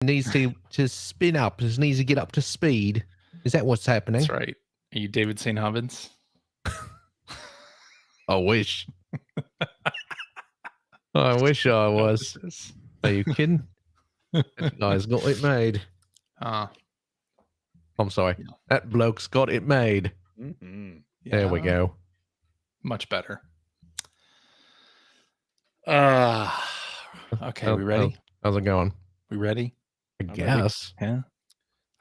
needs to spin up. Just needs to get up to speed. Is that what's happening? That's right. Are you David St. Hubbins? I wish. I wish I was. Are you kidding? That guy's got it made. I'm sorry. Yeah. That bloke's got it made. Mm-hmm. Yeah, there we go. Much better. Okay, we ready? How's it going? We ready? I guess. Yeah.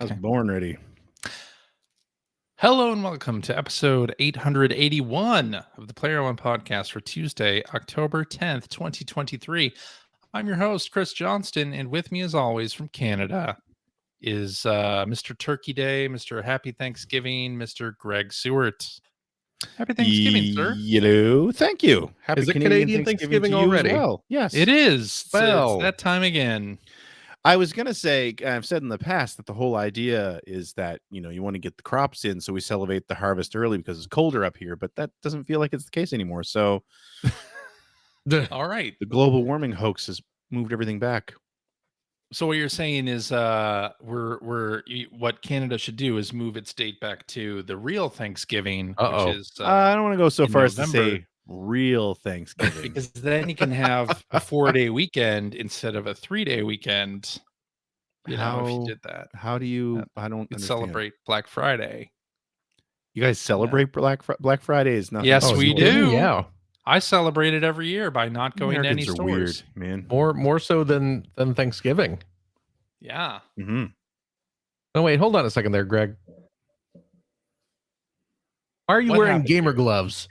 I was born ready. Hello and welcome to episode 881 of the Player One podcast for Tuesday, October 10th, 2023. I'm your host, Chris Johnston, and with me as always from Canada is Mr. Turkey Day, Mr. Happy Thanksgiving, Mr. Greg Seward. Happy Thanksgiving, sir. Hello. Thank you. Happy Is it Canadian Thanksgiving to you as already? well. Yes. It is. Well. It's that time again. I was going to say, I've said in the past that the whole idea is that, you want to get the crops in, so we celebrate the harvest early because it's colder up here, but that doesn't feel like it's the case anymore. So All right. the global warming hoax has moved everything back. So what you're saying is what Canada should do is move its date back to the real Thanksgiving, which is I don't want to go so far November. as to say real Thanksgiving. Because then you can have a 4-day weekend instead of a 3-day weekend. If you did that. How do you I don't understand. Celebrate Black Friday. You guys celebrate Black Friday is nothing. Yes, we do. Yeah. I celebrate it every year by not going to any Americans are stores. weird, man. More so than Thanksgiving. Yeah. Mm-hmm. Oh wait, hold on a second there, Greg. Why are you What wearing happened gamer here? gloves?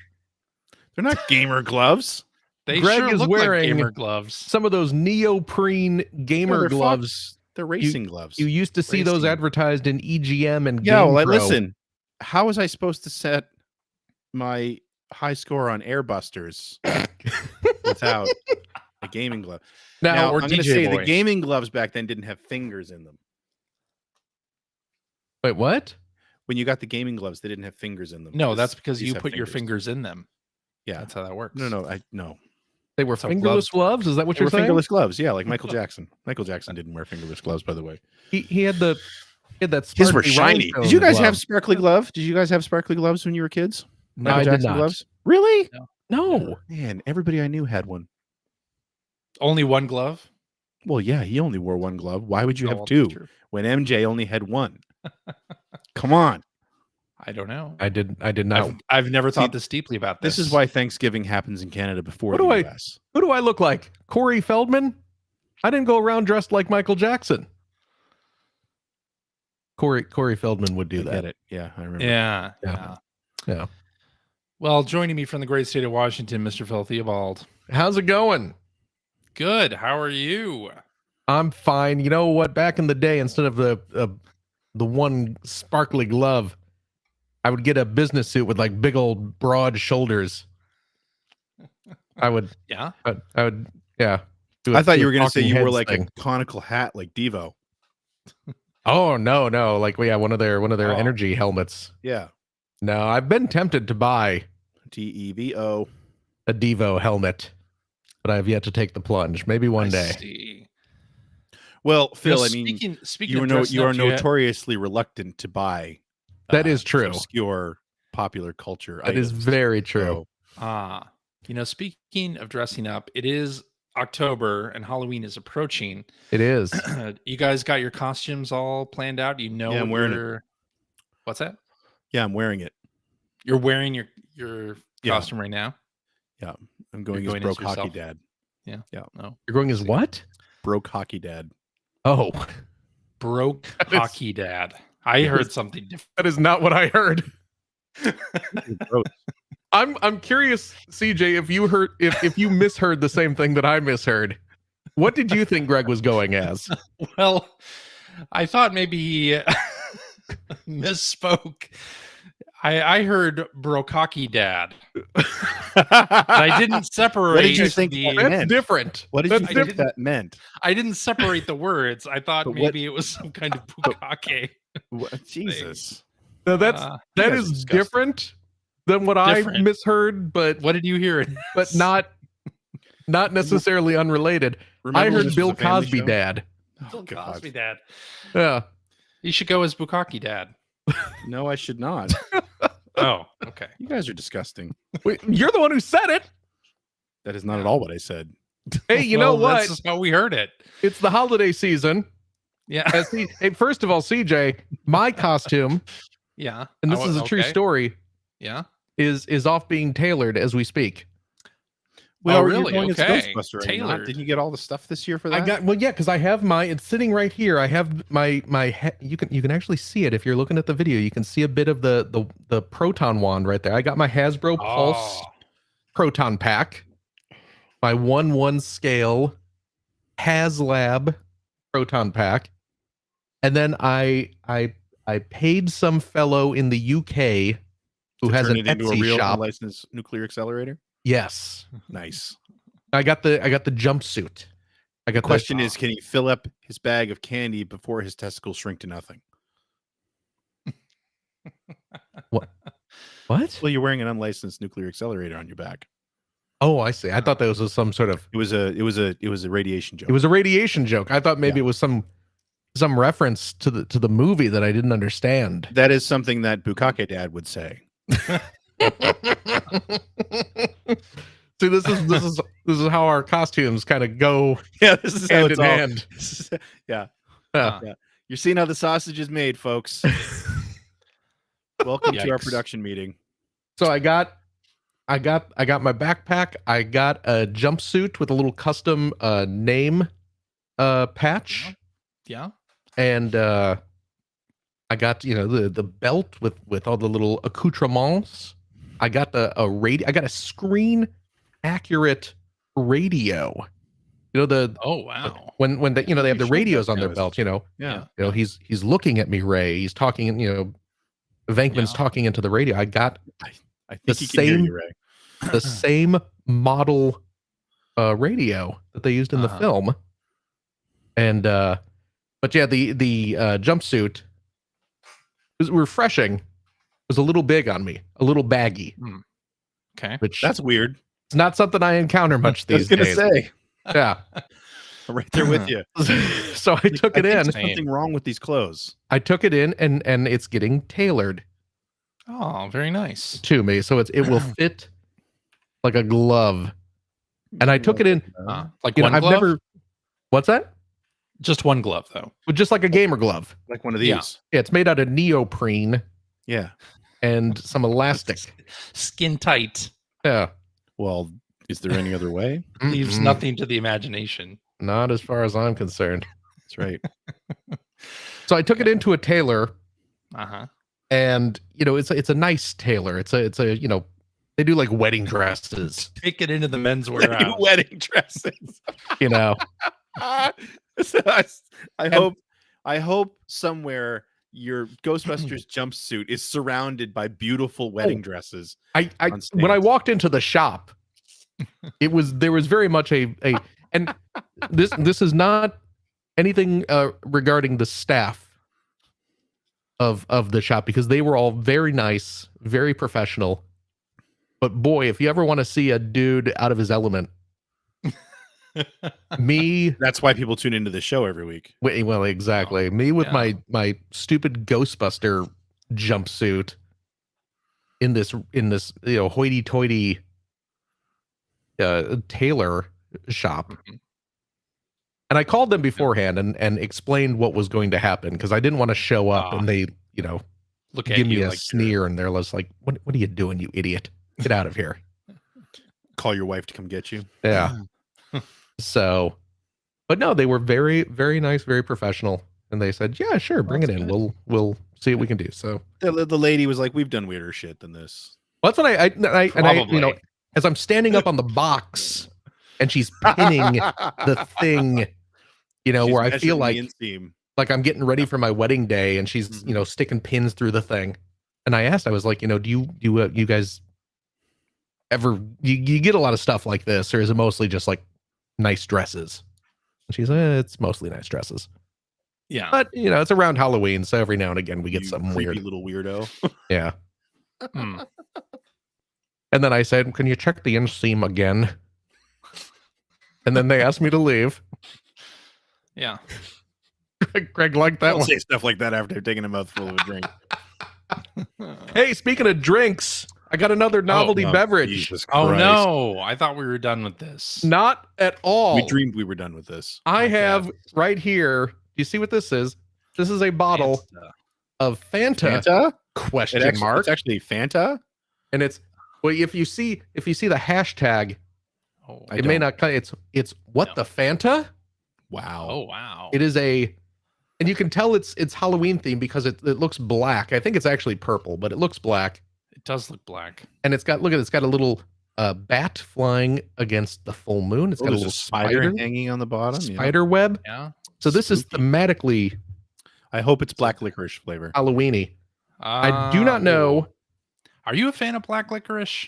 They're not gamer gloves. They Greg sure is look wearing like gamer gloves. Some of those neoprene gamer they're gloves. They're racing gloves. You used to see those Racing. advertised in EGM and Yeah, well, GamePro. listen. How was I supposed to set my high score on Airbusters without a gaming glove? Now or I'm going to DJ say Boy. the gaming gloves back then didn't have fingers in them. Wait, what? When you got the gaming gloves, they didn't have fingers in them. No, that's because These you have put your fingers in them. Yeah, That's how that works. No. They were So fingerless gloves? Is that what They you're were saying? fingerless gloves. Yeah, like Michael Jackson. Michael Jackson didn't wear fingerless gloves, by the way. He had that. His were sparkly shiny. rhinestone Did you guys glove. have sparkly glove? Did you guys have sparkly gloves when you were kids? No, Michael I did Jackson not. gloves? Really? No. Man, everybody I knew had one. Only one glove? Well, yeah, he only wore one glove. Why would you Oh, have well, two that's true. when MJ only had one? Come on. I don't know. I did not. I've never thought See, this deeply about this. This is why Thanksgiving happens in Canada before What the do I- US. Who do I look like? Corey Feldman? I didn't go around dressed like Michael Jackson. Corey Feldman would do I that. get it. Yeah, I remember. Yeah. Yeah. Well, joining me from the great state of Washington, Mr. Phil Theobald. How's it going? Good. How are you? I'm fine. You know what? Back in the day, instead of the one sparkly glove, I would get a business suit with like big old broad shoulders. I would. Yeah. I would. Yeah. I thought you were going to say talking you wore heads like thing. a conical hat like Devo. Oh no! Like one of their Oh. energy helmets. Yeah. No, I've been tempted to buy Devo. a Devo helmet, but I have yet to take the plunge. Maybe one I day. see. Well, Phil, Now, I mean, speaking you of are dressing you are up, do you have- notoriously reluctant to buy That is true. obscure popular culture. That is items. very true. So, speaking of dressing up, it is October and Halloween is approaching. It is. You guys got your costumes all planned out? You know, Yeah, I'm wearing it. What's that? yeah, I'm wearing it. You're wearing your Yeah. costume right now? Yeah, I'm going You're as going broke as hockey yourself? dad. No. You're going as what? Broke hockey dad. Oh, Broke That is- hockey dad. I heard something different. that is not what I heard. Gross. I'm curious, CJ, if you heard if you misheard the same thing that I misheard. What did you think Greg was going as? Well, I thought maybe he misspoke. I heard Brokaki dad. I didn't separate. What did you think the- that That's meant? different. What did That's you think different. that meant? I didn't separate the words. I thought But maybe it was some kind of bukake. What? Jesus. No, that Uh, you guys is are disgusting. different than what I Different. misheard, but What did you hear? not necessarily unrelated. I Remember when heard this Bill was a family Cosby show? dad. Bill God. Cosby dad. Yeah. You should go as Bukkake dad. No, I should not. Oh, okay. You guys are disgusting. Wait, you're the one who said it. That is not at all what I said. Hey, you know what? That's just how we heard it. It's the holiday season. Yeah. Hey, first of all, CJ, my costume, Yeah. and this is a true story, Yeah. is off being tailored as we speak. Well, really? You're going as Okay. Ghostbuster, are you not? Tailored. Didn't you get all the stuff this year for that? I got because I have it's sitting right here. I have you can actually see it if you're looking at the video. You can see a bit of the proton wand right there. I got my Hasbro Pulse proton pack, my 1/1 scale HasLab proton pack, and then I paid some fellow in the UK who To has turn an it into a Etsy real shop. unlicensed nuclear accelerator. Yes, Nice. I got the jumpsuit. I got The question is, can he fill up his bag of candy before his testicles shrink to nothing? What? Well, you're wearing an unlicensed nuclear accelerator on your back. Oh, I see. I thought that was some sort of. It was a radiation joke. It was a radiation joke. I thought maybe it was some reference to the movie that I didn't understand. That is something that Bukkake Dad would say. See, this is how our costumes kind of go Yeah, this is how hand it's in all. hand. Yeah. Yeah. Yeah. You're seeing how the sausage is made, folks. Welcome to our Yikes. production meeting. So I got my backpack. I got a jumpsuit with a little custom name patch, Yeah. and I got the belt with all the little accoutrements. I got I got a screen accurate radio. Oh wow. When they they have the showed radios that on their to us. belt. Yeah. He's looking at me, Ray. He's talking, Venkman's Yeah. talking into the radio. I got I think The he can hear same- you, Ray. the same model radio that they used in the film. And but yeah, the jumpsuit was refreshing. It was a little big on me, a little baggy, Okay. which That's weird. it's not something I encounter much I was these gonna days. say. Yeah. I'm right there with you. So I took it I think in. there's something wrong with these clothes. I took it in and it's getting tailored Oh, very nice. to me. So it will fit like a glove. And I took it in. Like You know, one I've glove? never. What's that? Just one glove though. Just like a gamer glove. Like one of these. Yeah. Yeah, it's made out of neoprene Yeah. and some elastic. Skin tight. Yeah. Well, is there any other way? Leaves Mm-mm. nothing to the imagination. Not as far as I'm concerned. That's right. So I took it into a tailor, Uh-huh. and it's a nice tailor. It's a they do like wedding dresses. Take it into the men's warehouse. Wedding dresses. So I hope somewhere your Ghostbusters jumpsuit is surrounded by beautiful wedding dresses. I on when I stands. walked into the shop, there was very much a and this is not anything regarding the staff of the shop, because they were all very nice, very professional. But boy, if you ever want to see a dude out of his element, me That's why people tune into the show every week. well, exactly. Me with Yeah. my stupid Ghostbuster jumpsuit in this hoity-toity tailor shop. Mhm. And I called them beforehand and explained what was going to happen, because I didn't want to show up and they, Look at give me you a like sneer, and they're just like, what are you doing, you idiot? Get out of here. Call your wife to come get you. Yeah. So, but no, they were very, very nice, very professional. And they said, yeah, sure, bring That's it in. good. We'll see what we can do. So The lady was like, "We've done weirder shit than this." that's what I Probably. as I'm standing up on the box and she's pinning the thing, She's where I measuring feel the like inseam. I'm getting ready for my wedding day, and she's, Mhm. sticking pins through the thing. And I asked, I was like, do you guys ever, you get a lot of stuff like this, or is it mostly just like nice dresses? And she's it's mostly nice dresses. Yeah. But, it's around Halloween, so every now and again we get You something creepy weird. little weirdo. Yeah. Hmm. And then I said, can you check the inseam again? And then they asked me to leave. Yeah. Greg liked that Don't one. say stuff like that after taking a mouthful of a drink. Hey, speaking of drinks, I got another novelty beverage. Jesus Oh Christ. no! I thought we were done with this. Not at all. We dreamed we were done with this. I My have God. right here. You see what this is? This is a bottle Fanta. of Fanta? Fanta? Question It's mark. actually Fanta? And it's well, if you see the hashtag, Oh, I it may don't. not. It's what No. the Fanta? Wow. oh wow! It is and you can tell it's Halloween themed because it looks black. I think it's actually purple, but it looks black. It does look black. And it's got it's got a little bat flying against the full moon. It's got a There's little spider hanging on the bottom. Yeah. spider web. Yeah. So this is Spooky. thematically I hope it's black licorice flavor. Halloweeny. I do not know. Are you a fan of black licorice?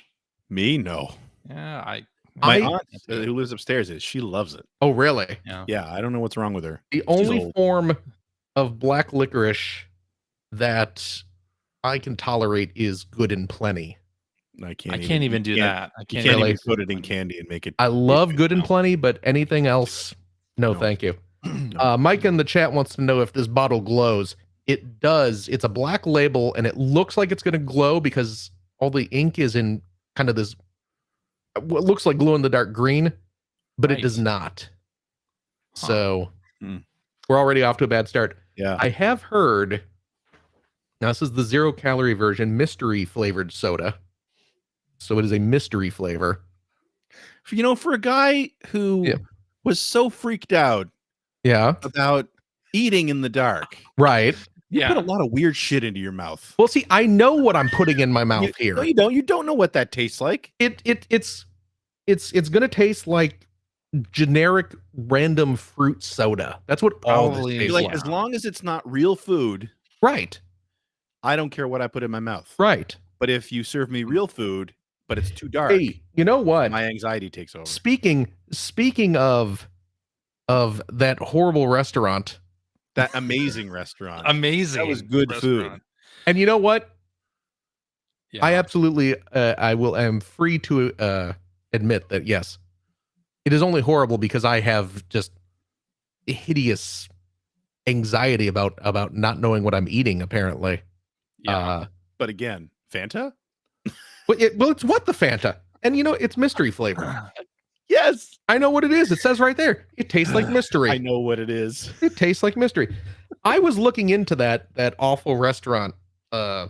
Me? No. Yeah, My I- aunt who lives upstairs she loves it. Oh, really? yeah. Yeah, I don't know what's wrong with her. The only old. form of black licorice that I can tolerate is Good and Plenty. I I can't can't even do that. I You can't can't really- even put it in candy and make it. I love good Good and now. Plenty, but anything else, no, No. thank you. No. Mike in the chat wants to know if this bottle glows. It does. It's a black label, and it looks like it's going to glow because all the ink is in kind of this what looks like glow in the dark green, but it does Nice. not. Huh. So Hmm. we're already off to a bad start. Yeah. I have heard. Now this is the 0-calorie version, mystery flavored soda. So it is a mystery flavor. For a guy who Yeah. was so freaked out Yeah. about eating in the dark, Right. you Yeah. put a lot of weird shit into your mouth. Well, see, I know what I'm putting in my mouth here. No, you don't. You don't know what that tastes like. It's gonna taste like generic random fruit soda. That's what all this Probably, tastes Like like. as long as it's not real food, Right. I don't care what I put in my mouth. Right. But if you serve me real food, but it's too dark, Hey, you know what? my anxiety takes over. Speaking of that horrible restaurant, That amazing restaurant. Amazing. That was good food. restaurant. and you know what? Yeah. I absolutely am free to admit that yes, it is only horrible because I have just hideous anxiety about not knowing what I'm eating apparently. yeah. But again, Fanta? Well, it's what the Fanta, and it's mystery flavor. Yes. I know what it is. It says right there. It tastes like mystery. I know what it is. It tastes like mystery. I was looking into that awful restaurant a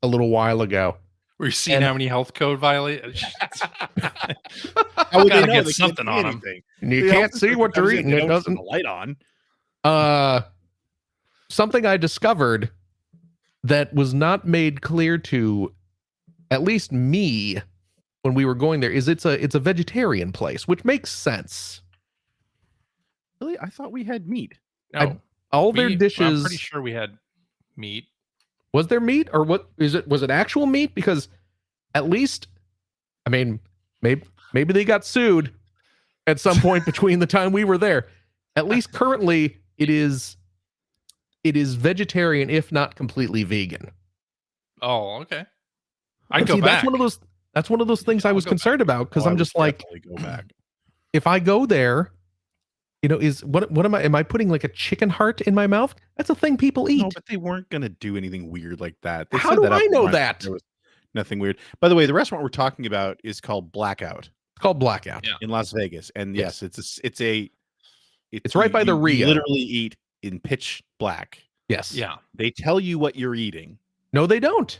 little while ago. We're seeing and- how many health code violations. How would Gotta they know? get They something can't see on 'em. anything. And you The can't officer see what comes you're in, eating. they It don't turn doesn't. the light on. Something I discovered that was not made clear to at least me when we were going there is it's a vegetarian place, which makes sense. Really? I thought we had meat. No, All their I'm dishes pretty sure we had meat. was there meat or what is it? Was it actual meat? Because at least, I mean, maybe they got sued at some point between the time we were there. At least currently, it is vegetarian, if not completely vegan. Oh, okay. But I'd go see, back. That's one of those things I I'll was go concerned about because Oh, I I'm would just like, definitely go back. if I go there, is what am I putting like a chicken heart in my mouth? That's a thing people eat. No, but they weren't gonna do anything weird like that. They How set do that up I know front. that? There was nothing weird. By the way, the restaurant we're talking about is called Blackout It's called Blackout. Yeah. in Las Vegas, and Yes. yes, It's right by the you Rio. literally eat in pitch black. Yes. Yeah. They tell you what you're eating. No, they don't.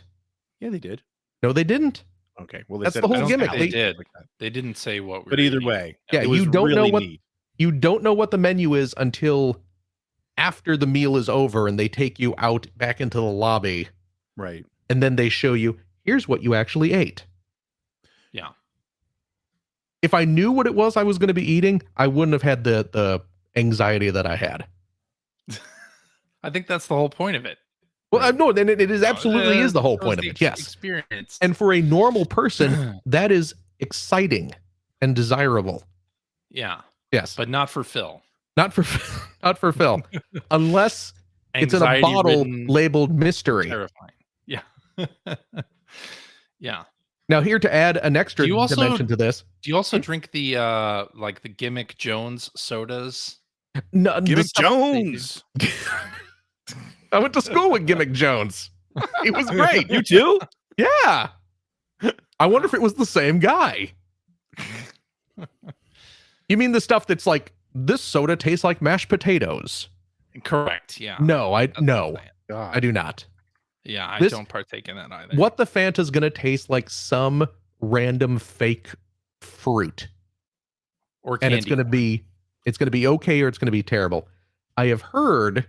Yeah, they did. No, they didn't. Okay, well, they That's said the it whole I don't like gimmick. think that. they They- did. They didn't say what we But were either eating. way, Yeah, it was you don't know really what- neat. You don't know what the menu is until after the meal is over and they take you out back into the lobby Right. and then they show you, here's what you actually ate. Yeah. If I knew what it was I was going to be eating, I wouldn't have had the anxiety that I had. I think that's the whole point of it. Well, no, then it is absolutely is the whole That was point of the it. Yes. Experience. And for a normal person, that is exciting and desirable. yeah, Yes. but not for Phil. Not for Phil. Unless it's in a bottle Anxiety-ridden, labeled mystery. terrifying. Yeah. Yeah. Now, here to add an extra Do you also- dimension to this. Do you also drink the like the gimmick Jones sodas? No, the Gimmick stuff- Jones. I went to school with Gimmick Jones. He was great. You too? Yeah. I wonder if it was the same guy. You mean the stuff that's like, this soda tastes like mashed potatoes? Correct. Yeah. No, That's what I'm no, saying. God. I do not. Yeah, I This- don't partake in that either. What the Fanta's gonna taste like some random fake fruit. Or And candy it's gonna corn. be okay or it's gonna be terrible. I have heard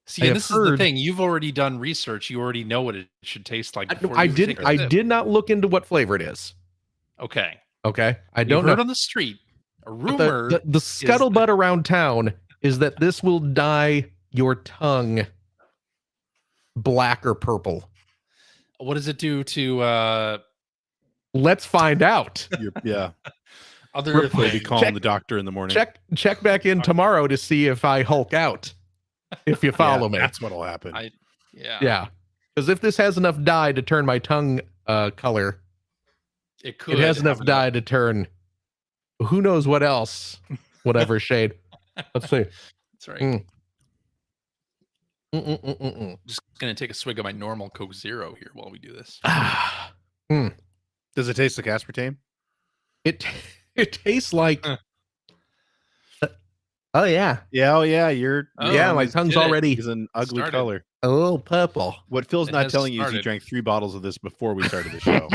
See, I and have this is the heard- thing. You've already done research. You already know what it should taste like. before I you did take a I sip. did not look into what flavor it is. Okay. Okay. I You don't heard know. on the street. A But rumor. the scuttlebutt around town is that this will dye your tongue black or purple. What does it do to Let's find out. Yeah. other Rip- We'll be things? calling Check- the doctor in the morning. Check back in tomorrow to see if I Hulk out. If you follow me. That's what'll happen. Yeah. Yeah. Because if this has enough dye to turn my tongue color, It could. it has enough have dye to turn who knows what else, whatever shade. Let's see. That's right. Mm. Mm-mm-mm-mm-mm. Just gonna take a swig of my normal Coke Zero here while we do this. Ah. Does it taste like aspartame? It tastes like. Huh. Oh yeah, Yeah. Oh yeah. You're. Oh, yeah. My he's tongue's did it. already He's an ugly Started. color. a little purple. What Phil's It not has telling you is he started. drank 3 bottles of this before we started the show.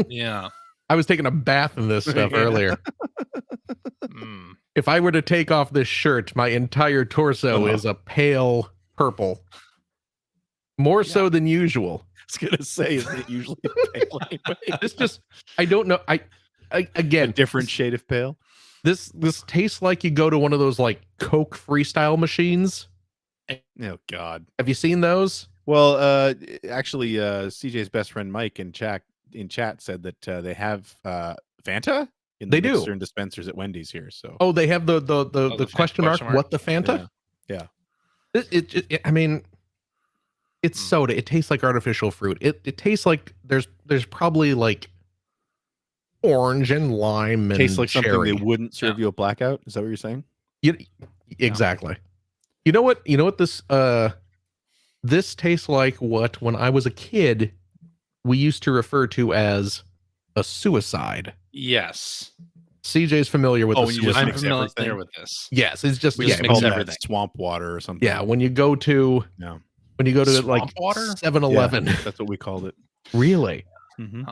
Yeah. I was taking a bath in this stuff earlier. Mm. If I were to take off this shirt, my entire torso Uh-huh. is a pale purple. More so than usual. I was gonna say, isn't it usually pale anyway? This just, I don't know. I A again, different shade of pale. this tastes like you go to one of those like Coke freestyle machines. Oh God. Have you seen those? Well, actually, CJ's best friend Mike in chat said that they have Fanta in the They do. mixer and dispensers at Wendy's here. So Oh, they have the the question mark. question mark? What the Fanta? Yeah. I mean, it's soda. It tastes like artificial fruit. It tastes like there's probably like orange and lime and Tastes like something cherry. they wouldn't serve you a blackout. Is that what you're saying? Exactly. You know what this tastes like what when I was a kid we used to refer to as a suicide. Yes. CJ's familiar with Oh, the when you just I'm mix suicide. familiar everything. with this. Yes, it's just We yeah, just mix call that everything. swamp water or something. yeah, when you go to No. when you go to Swamp like water? 7-Eleven. Yeah, that's what we called it. Really? Mhm.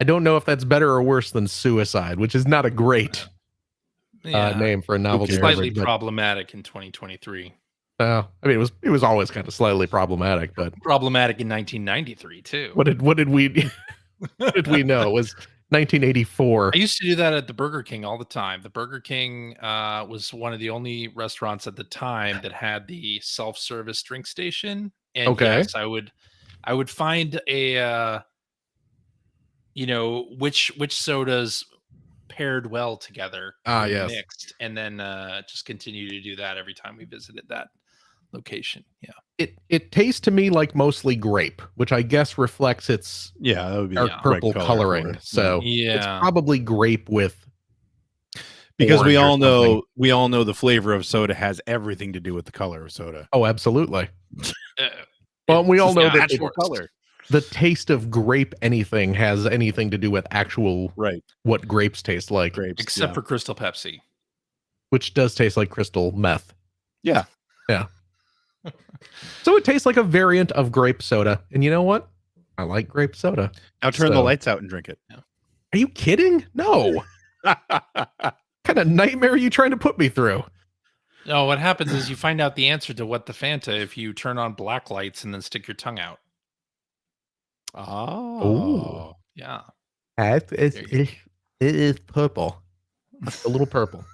I don't know if that's better or worse than suicide, which is not a great Yeah. name for a novelty Slightly beverage. But, problematic in 2023. I mean, it was always kind of slightly problematic. But Problematic in 1993 too. what did we what did we know? It was 1984. I used to do that at the Burger King all the time. The Burger King was one of the only restaurants at the time that had the self-service drink station. And Okay. yes, I would find a which sodas paired well together. Ah, and yes. mixed, and then just continue to do that every time we visited that location. Yeah. It tastes to me like mostly grape, which I guess reflects its Yeah, that would be dark the right purple color for coloring. it. So Yeah. it's probably grape with because we orange or all something. know the flavor of soda has everything to do with the color of soda. Oh, absolutely. Uh, Well, we all it's know not that natural color. the taste of grape anything has anything to do with actual Right. what grapes taste like, Grapes. except yeah. for Crystal Pepsi. which does taste like crystal meth. Yeah. So it tastes like a variant of grape soda. And you know what? I like grape soda. Now turn the So- lights out and drink it. Are you kidding? No. Kind of nightmare are you trying to put me through? No, what happens is you find out the answer to what the Fanta if you turn on black lights and then stick your tongue out. Oh. Yeah. It is purple. A little purple.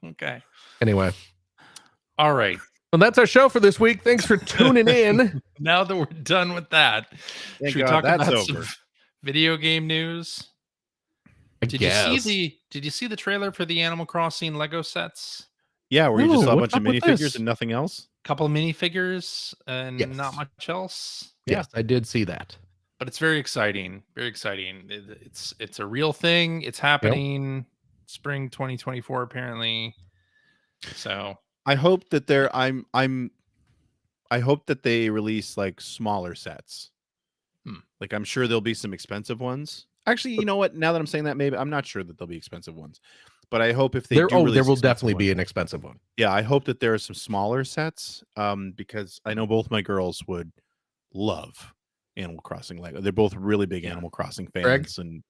Okay. Anyway. All right. Well, that's our show for this week. Thanks for tuning in. Now that we're done with that, Thank should we God talk that's about over. some video game news? I Did guess. you see the trailer for the Animal Crossing Lego sets? Yeah, where you just No, saw a what's bunch of up with minifigures this? and nothing else. Couple of minifigures and Yes. not much else. Yes, I did see that. But it's very exciting. Very exciting. It's a real thing. It's happening. spring 2024 apparently. So I hope that I hope that they release like smaller sets. Like I'm sure there'll be some expensive ones. Actually, you know what? Now that I'm saying that, maybe I'm not sure that there'll be expensive ones. But I hope if they do release there will expensive definitely be ones- an expensive one. Yeah, I hope that there are some smaller sets. Because I know both my girls would love Animal Crossing Lego. They're both really big Animal Crossing Greg? fans, and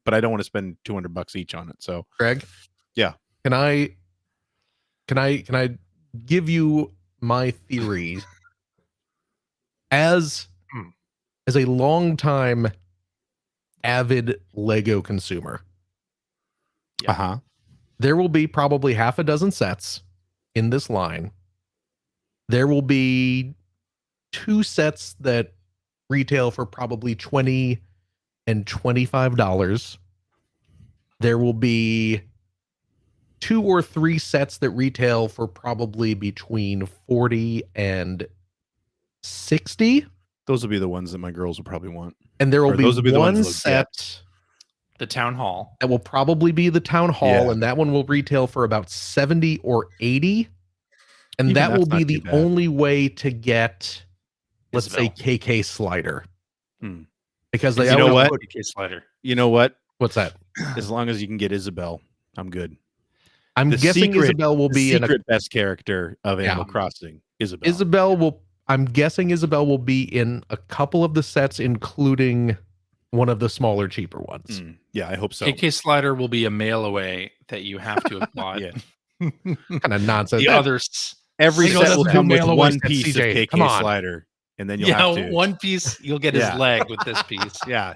but I don't want to spend $200 each on it. So Greg? Yeah. Can I give you my theory as a longtime avid Lego consumer? Uh-huh. There will be probably half a dozen sets in this line. There will be 2 sets that retail for probably $20 and $25. There will be 2 or 3 sets that retail for probably between $40 and $60. Those will be the ones that my girls will probably want. And there will Or be those will be the ones one they'll set the town hall. that will probably be the town hall, Yeah. and that one will retail for about $70 or $80. And Even that will that's be not the too bad. only way to get, let's say, Isabel. KK Slider. Hmm. Because they You know always what? put- PK Slider. You know what? what's that? As long as you can get Isabel, I'm good. I'm The guessing secret- Isabel will The be in a secret best character of Yeah. Animal Crossing, Isabel. I'm guessing Isabel will be in a couple of the sets, including one of the smaller, cheaper ones. Yeah, I hope so. KK Slider will be a mail away that you have to have bought. Yeah. Kind of nonsense. The others. Every Lego set doesn't will do come with mail away one sets, piece of CJ. KK Come on. Slider, and then you'll have to. one piece. You'll get his Yeah. leg with this piece. Yeah.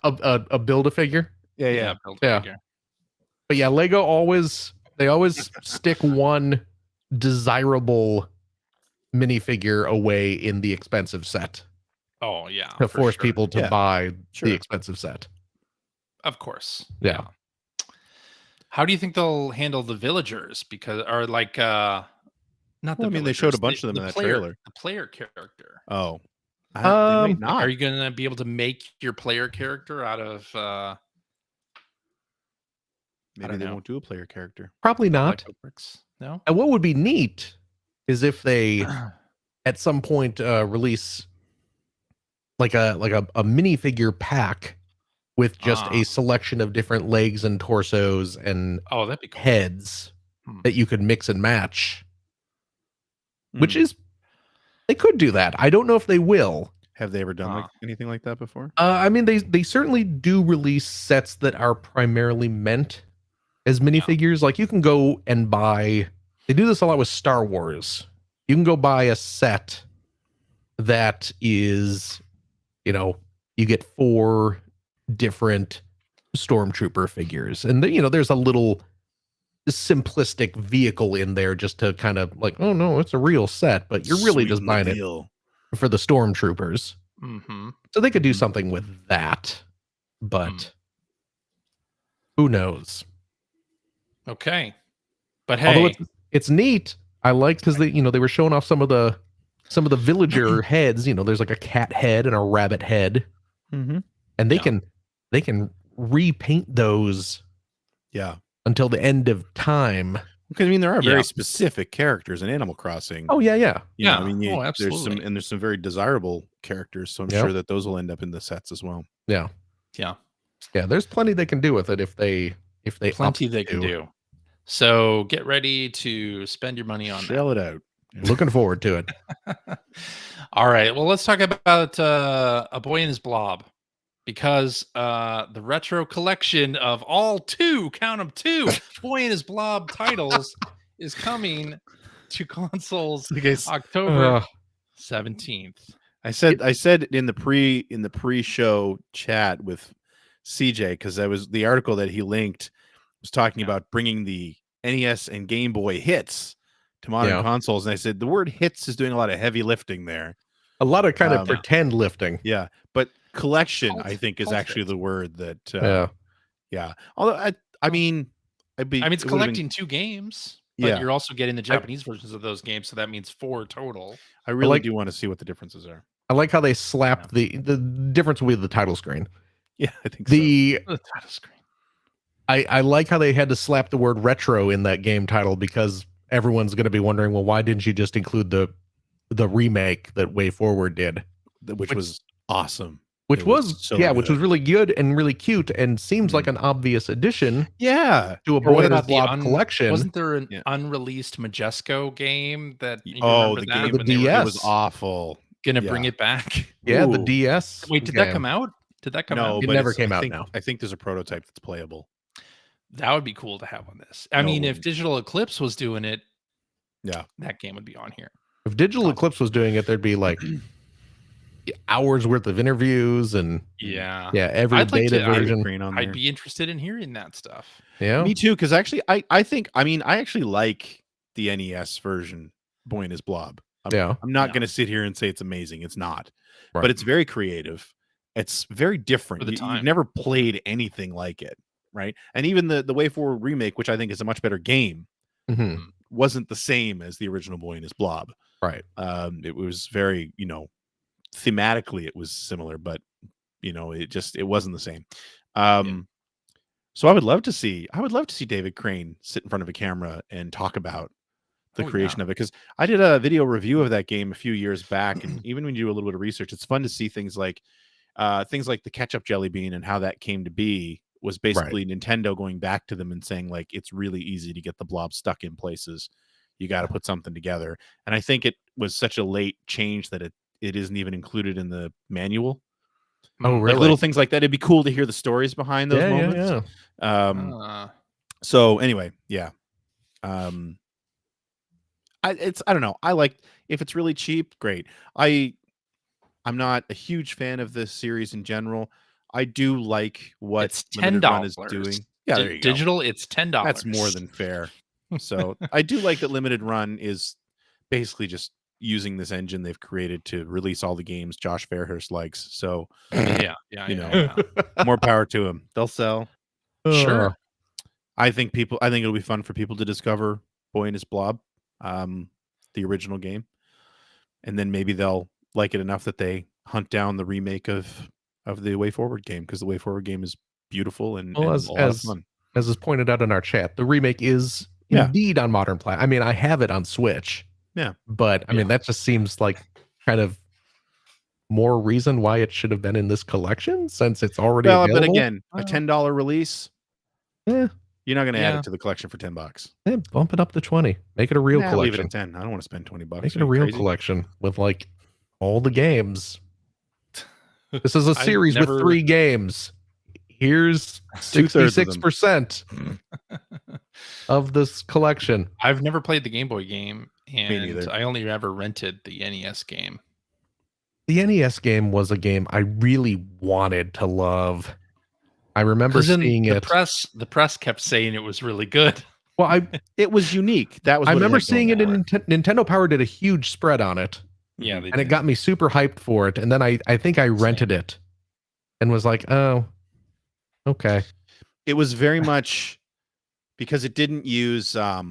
A Build-A-Figure. Yeah. build Yeah. figure. But yeah, Lego always stick one desirable minifigure away in the expensive set Oh yeah. to for force sure. people to Yeah, buy sure. the expensive set. Of course. Yeah. How do you think they'll handle the villagers? Because or like not the Well, I mean, they showed a villagers, bunch of them in that player, trailer. The player character. Oh. They Um, might not. Are you gonna be able to make your player character out of Maybe don't they know. won't do a player character. Probably not. Lego bricks? No? And what would be neat is if they at some point release like a minifigure pack with just a selection of different legs and torsos and Oh, that'd be cool. heads that you could mix and match. Hmm. Which is, they could do that. I don't know if they will. Have they ever done like anything like that before? I mean, they certainly do release sets that are primarily meant as minifigures. Like you can go and buy. They do this a lot with Star Wars. You can go buy a set that is, you get 4 different stormtrooper figures, and there's a little simplistic vehicle in there just to kind of like, oh no, it's a real set, but you're really just buying it for the stormtroopers. Mm-hmm. So they could do something with that, but who knows? Okay, but hey, Although it's neat. I like because they were showing off some of the villager heads. There's like a cat head and a rabbit head, and they can repaint those. Yeah. Until the end of time. Because I mean, there are very specific characters in Animal Crossing. Oh yeah. I mean, absolutely. there's some very desirable characters, so I'm sure that those will end up in the sets as well. Yeah. There's plenty they can do with it if they plenty they can do. So get ready to spend your money on Shell it out. Looking forward to it. All right. Well, let's talk about A Boy and His Blob, because the retro collection of all 2 Boy and His Blob titles is coming to consoles October 17th. I said in the pre-show chat with CJ, because that was the article that he linked was talking about bringing the NES and Game Boy hits to modern consoles, and I said the word hits is doing a lot of heavy lifting there, a lot of kind of pretend lifting. Yeah, but collection I think is actually the word that although I mean it's collecting 2 games, but you're also getting the Japanese versions of those games, so that means 4 total. I really do want to see what the differences are. I like how they slapped the difference will be the title screen. Yeah, I think the title screen. I like how they had to slap the word retro in that game title because everyone's going to be wondering, well, why didn't you just include the remake that Way Forward did, which was awesome. which It was so which was good. really good and really cute and seems like an obvious addition Yeah. to a Or Boy what and His about the Blob collection. wasn't there an Yeah. unreleased Majesco game that you Oh, remember the that game, the when they were DS. it was awful. gonna Yeah. bring it back? Yeah, the Ooh. DS. Wait, did that game. come out? Did that come No, out? It but never it's- came I out think, now. I think there's a prototype that's playable. That would be cool to have on this. I No, it mean, if wouldn't. Digital Eclipse was doing it, Yeah. that game would be on here. If Digital Awesome. Eclipse was doing it, there'd be like hours worth of interviews and Yeah. every I'd like beta to- version. Crane on there. I'd be interested in hearing that stuff. Yeah, Me too, because actually, I think, I mean, I actually like the NES version, Boy and His Blob. yeah, I'm not Yeah. going to sit here and say it's amazing. It's not, right. but it's very creative. It's very different. For the You've time. never played anything like it, right? And even the Way Forward remake, which I think is a much better game, Mhm. wasn't the same as the original Boy and His Blob. Right. It was very, thematically it was similar, but it wasn't the same. So I would love to see David Crane sit in front of a camera and talk about the creation of it, because I did a video review of that game a few years back, and even when you do a little bit of research, it's fun to see things like the ketchup jelly bean and how that came to be was basically Nintendo going back to them and saying, like, it's really easy to get the blob stuck in places. You got to put something together. And I think it was such a late change that it isn't even included in the manual. Oh, really? Like little things like that. It'd be cool to hear the stories behind those moments. Yeah. So anyway, yeah. I don't know. I like, if it's really cheap, great. I'm not a huge fan of this series in general. I do like what It's Limited Run is $10. doing. Yeah, there you go. Digital, it's $10. That's more than fair. So I do like that Limited Run is basically just using this engine they've created to release all the games Josh Fairhurst likes. So yeah. more power to them. They'll sell. Sure. I think it'll be fun for people to discover Boy and His Blob, the original game, and then maybe they'll like it enough that they hunt down the remake of the Way Forward game, because the Way Forward game is beautiful and a lot of fun. As is pointed out in our chat, the remake is indeed on modern platform. I mean, I have it on Switch. Yeah, but I mean, that just seems like kind of more reason why it should have been in this collection, since it's already available. But again, a $10 release. Yeah. You're not going to add it to the collection for $10. Yeah, bump it up to 20. Make it a real collection. Leave it at 10. I don't want to spend $20. Make it a real collection with like all the games. This is a series with 3 games. Here's 66% of this collection. I've never played the Game Boy game, Me and neither. I only ever rented the NES game. The NES game was a game I really wanted to love. I remember seeing it. The press kept saying it was really good. Well, it was unique. That was. I remember seeing it in Nintendo Power did a huge spread on it. Yeah, and it got me super hyped for it. And then I think I rented it and was like, oh, okay. It was very much because it didn't use a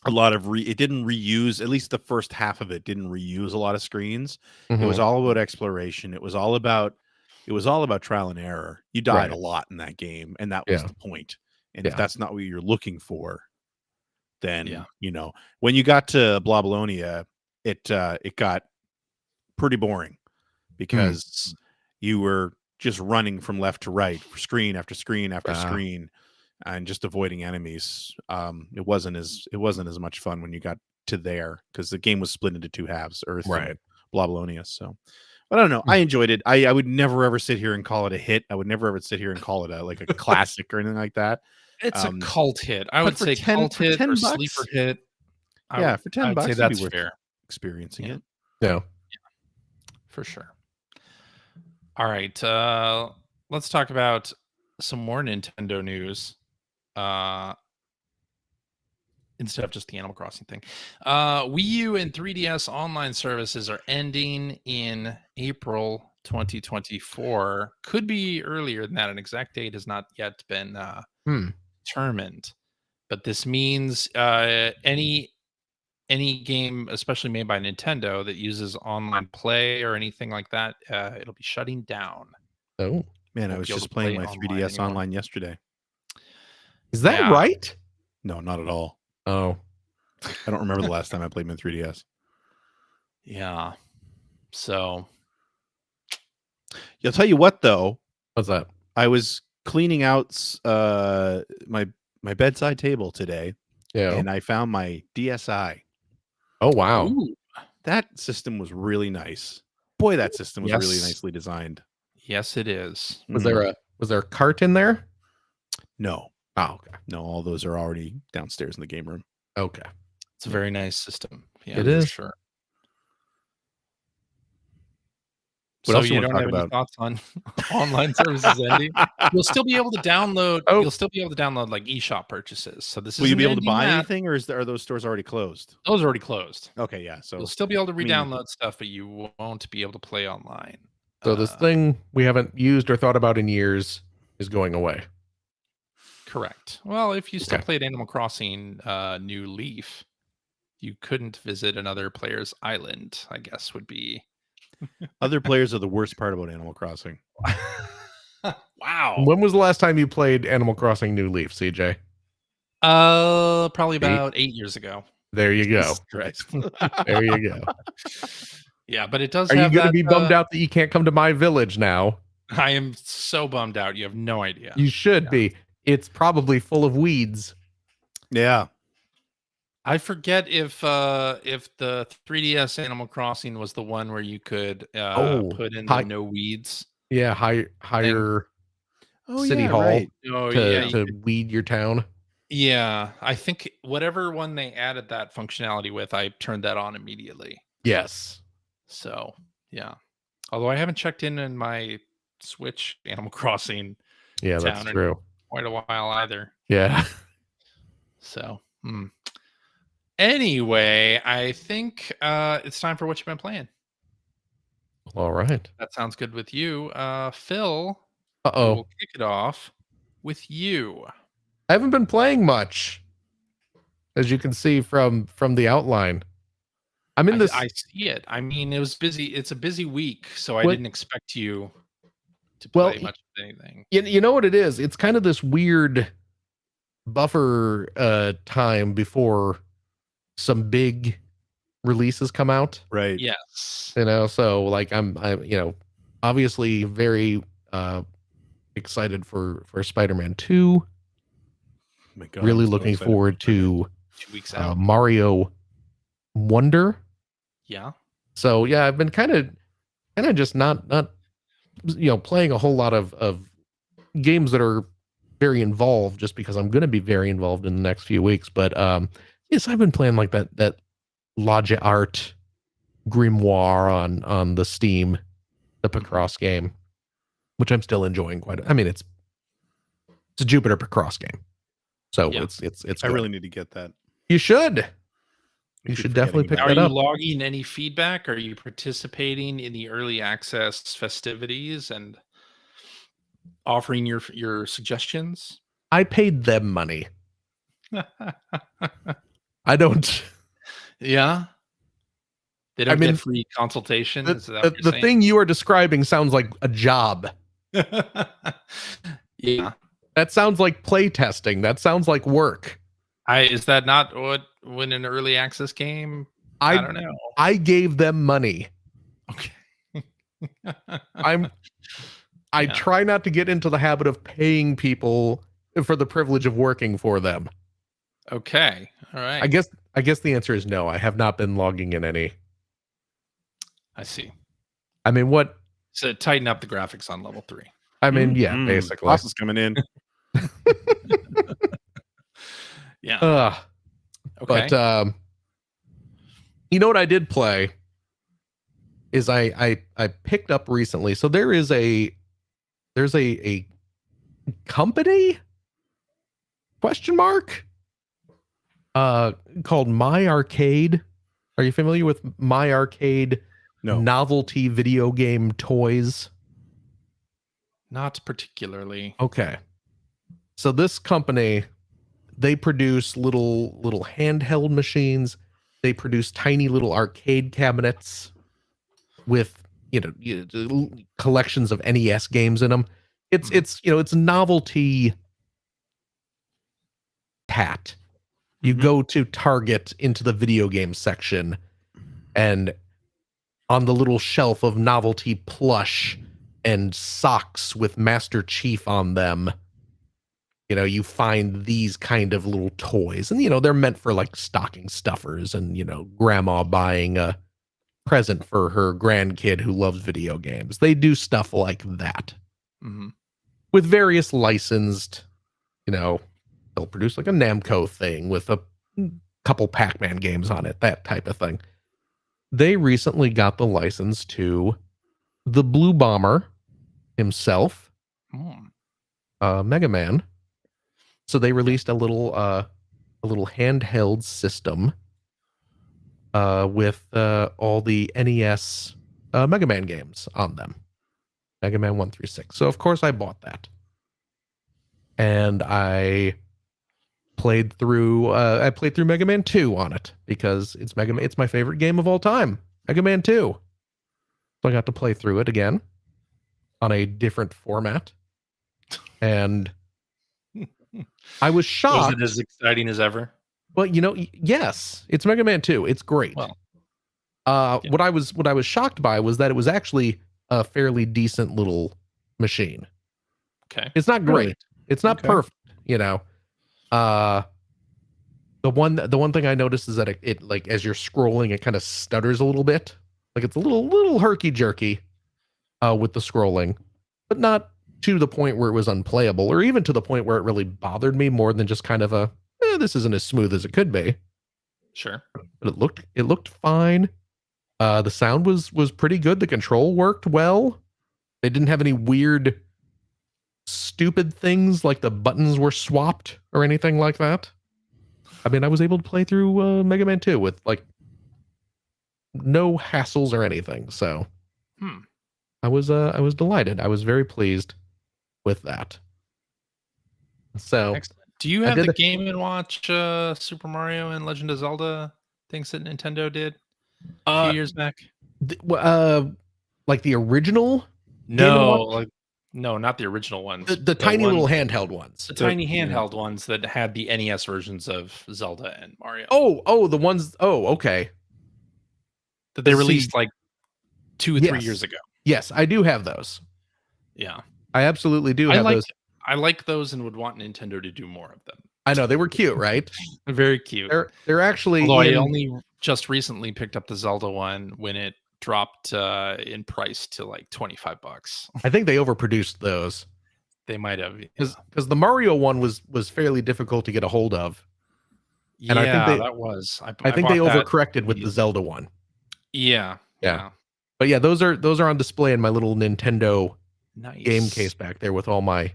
lot of it didn't reuse, at least the first half of it didn't reuse a lot of screens. It was all about exploration. It was all about trial and error. You died a lot in that game, and that was the point. And if that's not what you're looking for, then when you got to Bloblonia, it got pretty boring because you were just running from left to right, screen after screen after screen, and just avoiding enemies. It wasn't as much fun when you got to there, because the game was split into 2 halves, Earth and Bloblonia. So, but I don't know. I enjoyed it. I would never ever sit here and call it a hit. I would never ever sit here and call it a classic or anything like that. It's a cult hit. I would say cult hit or sleeper hit. For $10, say that's fair. Experiencing it. Yeah, for sure. All right, let's talk about some more Nintendo news. Instead of just the Animal Crossing thing. Wii U and 3DS online services are ending in April 2024. Could be earlier than that. An exact date has not yet been determined. But this means any game, especially made by Nintendo, that uses online play or anything like that, it'll be shutting down. Oh, man, I was just playing my 3DS online yesterday. Is that Yeah. right? No, not at all. Oh, I don't remember the last time I played my 3DS. Yeah. So I'll tell you what, though. what's that? I was cleaning out my bedside table today, Yeah. and I found my DSi. Oh, wow. Ooh, That system was really nice. Boy, that system was really Yes. nicely designed. yes, it is. Was there a cart in there? No, Oh, okay. no, all those are already downstairs in the game room. Okay. It's a very nice system. Yeah, It for is. sure. What So else you you wanna don't talk have any about? thoughts on online services ending? You'll still be able to download. Oh. You'll still be able to download like eShop purchases. So this Will you isn't be able to ending buy that. anything, or are those stores already closed? Those are already closed. Okay, yeah. So You'll still be able to mean- re-download stuff, but you won't be able to play online. So this thing we haven't used or thought about in years is going away. Correct. Well, if you still Okay. played Animal Crossing New Leaf, you couldn't visit another player's island, I guess would be. other players are the worst part about Animal Crossing. Wow. When was the last time you played Animal Crossing New Leaf, CJ? Probably about 8 years ago. There you go. Jesus Christ. There you go. Yeah, but it does Are you have going to that, be bummed out that you can't come to my village now? I am so bummed out. You have no idea. You should be. It's probably full of weeds. Yeah. I forget if the 3DS Animal Crossing was the one where you could put in the hi- no weeds. Yeah, hire Oh, City yeah, Hall right. Oh to, yeah, to weed your town. yeah. I think whatever one they added that functionality with, I turned that on immediately. Yes. So yeah. Although I haven't checked in my Switch Animal Crossing Yeah, that's town in true. quite a while either. Yeah. So anyway, I think it's time for what you've been playing. All right. That sounds good with you. Phil, Uh-oh. we'll kick it off with you. I haven't been playing much, as you can see from the outline. I'm in this. I see it. I mean, it was busy. It's a busy week, so I What- didn't expect you to Well, play much of anything. You know what it is? It's kind of this weird buffer time before some big releases come out. Right. Yes. You know, so like I'm obviously very excited for Spider-Man 2. Oh my God, Really I'm so looking excited forward for Spider-Man. to 2 weeks out. Mario Wonder. Yeah. So yeah, I've been kind of just not playing a whole lot of games that are very involved, just because I'm going to be very involved in the next few weeks. But yes, I've been playing like that Logic Art Grimoire on the Steam, the Picross game, which I'm still enjoying quite. I mean, it's a Jupiter Picross game, so Yeah. it's I good. really need to get that. You should. I You keep should definitely forgetting pick Are that you up. logging any feedback? Are you participating in the early access festivities and offering your suggestions? I paid them money. I don't. Yeah. They don't mean, get free consultation. Is that what The you're saying? thing you are describing sounds like a job. Yeah. That sounds like play testing. That sounds like work. Is that not what when an early access game? I don't know. I gave them money. Okay. I Yeah. try not to get into the habit of paying people for the privilege of working for them. Okay. All right. I guess the answer is no. I have not been logging in any. I see. I mean, what? So tighten up the graphics on level 3. I mean, yeah, Mm, basically. Boss is coming in. Yeah. Okay. But you know what I did play is I picked up recently. So there's a company question mark called My Arcade. Are you familiar with My Arcade No. novelty video game toys? Not particularly. Okay. So this company, they produce little handheld machines. They produce tiny little arcade cabinets with collections of NES games in them. It's novelty hat. You go to Target into the video game section, and on the little shelf of novelty plush and socks with Master Chief on them, you know, you find these kind of little toys. And, you know, they're meant for like stocking stuffers and, you know, grandma buying a present for her grandkid who loves video games. They do stuff like that with various licensed, you know, they'll produce like a Namco thing with a couple Pac-Man games on it, that type of thing. They recently got the license to the Blue Bomber himself, Mega Man. So they released a little handheld system with all the NES Mega Man games on them. Mega Man 1 through 6. So of course I bought that. And I played through Mega Man 2 on it because it's my favorite game of all time. Mega Man 2. So I got to play through it again on a different format. And I was shocked. Was it as exciting as ever? Well, you know, yes, it's Mega Man 2. It's great. Well, what I was shocked by was that it was actually a fairly decent little machine. Okay. It's not great. Really? It's not perfect, you know. The one thing I noticed is that it like as you're scrolling, it kind of stutters a little bit. Like it's a little herky jerky with the scrolling, but not to the point where it was unplayable, or even to the point where it really bothered me more than just kind of this isn't as smooth as it could be. Sure. But it looked fine. The sound was pretty good. The control worked well. They didn't have any weird, stupid things like the buttons were swapped or anything like that. I mean, I was able to play through Mega Man 2 with like no hassles or anything. So I was delighted. I was very pleased with that. So excellent. Do you have the Game & Watch Super Mario and Legend of Zelda things that Nintendo did a few years back? Like the original? No, no, not the original ones. The tiny little handheld ones. The tiny handheld ones that had the NES versions of Zelda and Mario. Oh, the ones. Oh, okay. That they released like 2 or 3 years ago. Yes, I do have those. Yeah, I absolutely do have those. I like those and would want Nintendo to do more of them. I know they were cute, right? They're very cute. They're actually. Although I only just recently picked up the Zelda one when it dropped in price to like $25. I think they overproduced those. They might have, because the Mario one was fairly difficult to get a hold of. And I think that was. I think they overcorrected with the Zelda one. Yeah. But yeah, those are on display in my little Nintendo game Nice. case back there with all my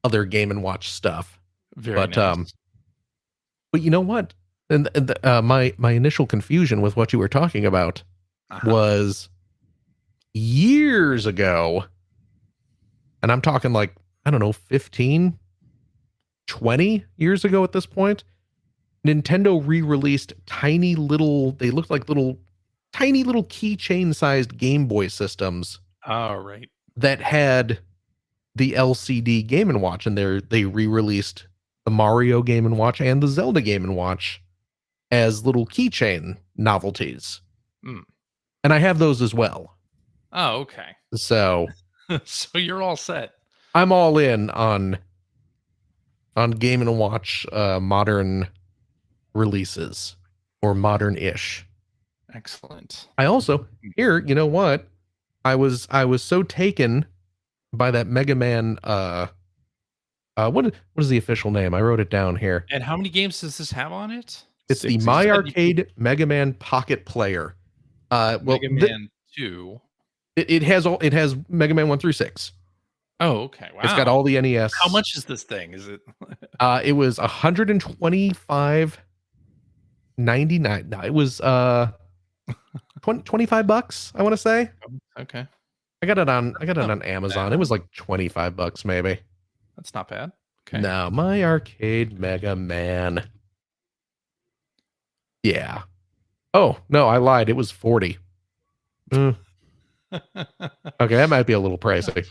other Game & Watch stuff. Very nice. But you know what? And my initial confusion with what you were talking about was years ago, and I'm talking like, I don't know, 15, 20 years ago at this point, Nintendo re-released tiny little, they looked like tiny little keychain sized Game Boy systems. Oh, right. That had the LCD Game & Watch, and they re-released the Mario Game & Watch and the Zelda Game & Watch as little keychain novelties. And I have those as well. Oh, okay. So so you're all set. I'm all in on Game & Watch modern releases, or modern-ish. Excellent. I also here, you know what? I was so taken by that Mega Man what is the official name? I wrote it down here. And how many games does this have on it? It's the My Arcade Mega Man Pocket Player. Mega Man 2. It has Mega Man 1 through 6. Oh, okay. Wow. It's got all the NES. How much is this thing? Is it it was $125.99. No, it was $25, I want to say. Okay. I got it on Amazon. It was like $25 maybe. That's not bad. Okay. No, My Arcade Mega Man. Yeah. Oh, no, I lied. It was 40. Okay, that might be a little pricey.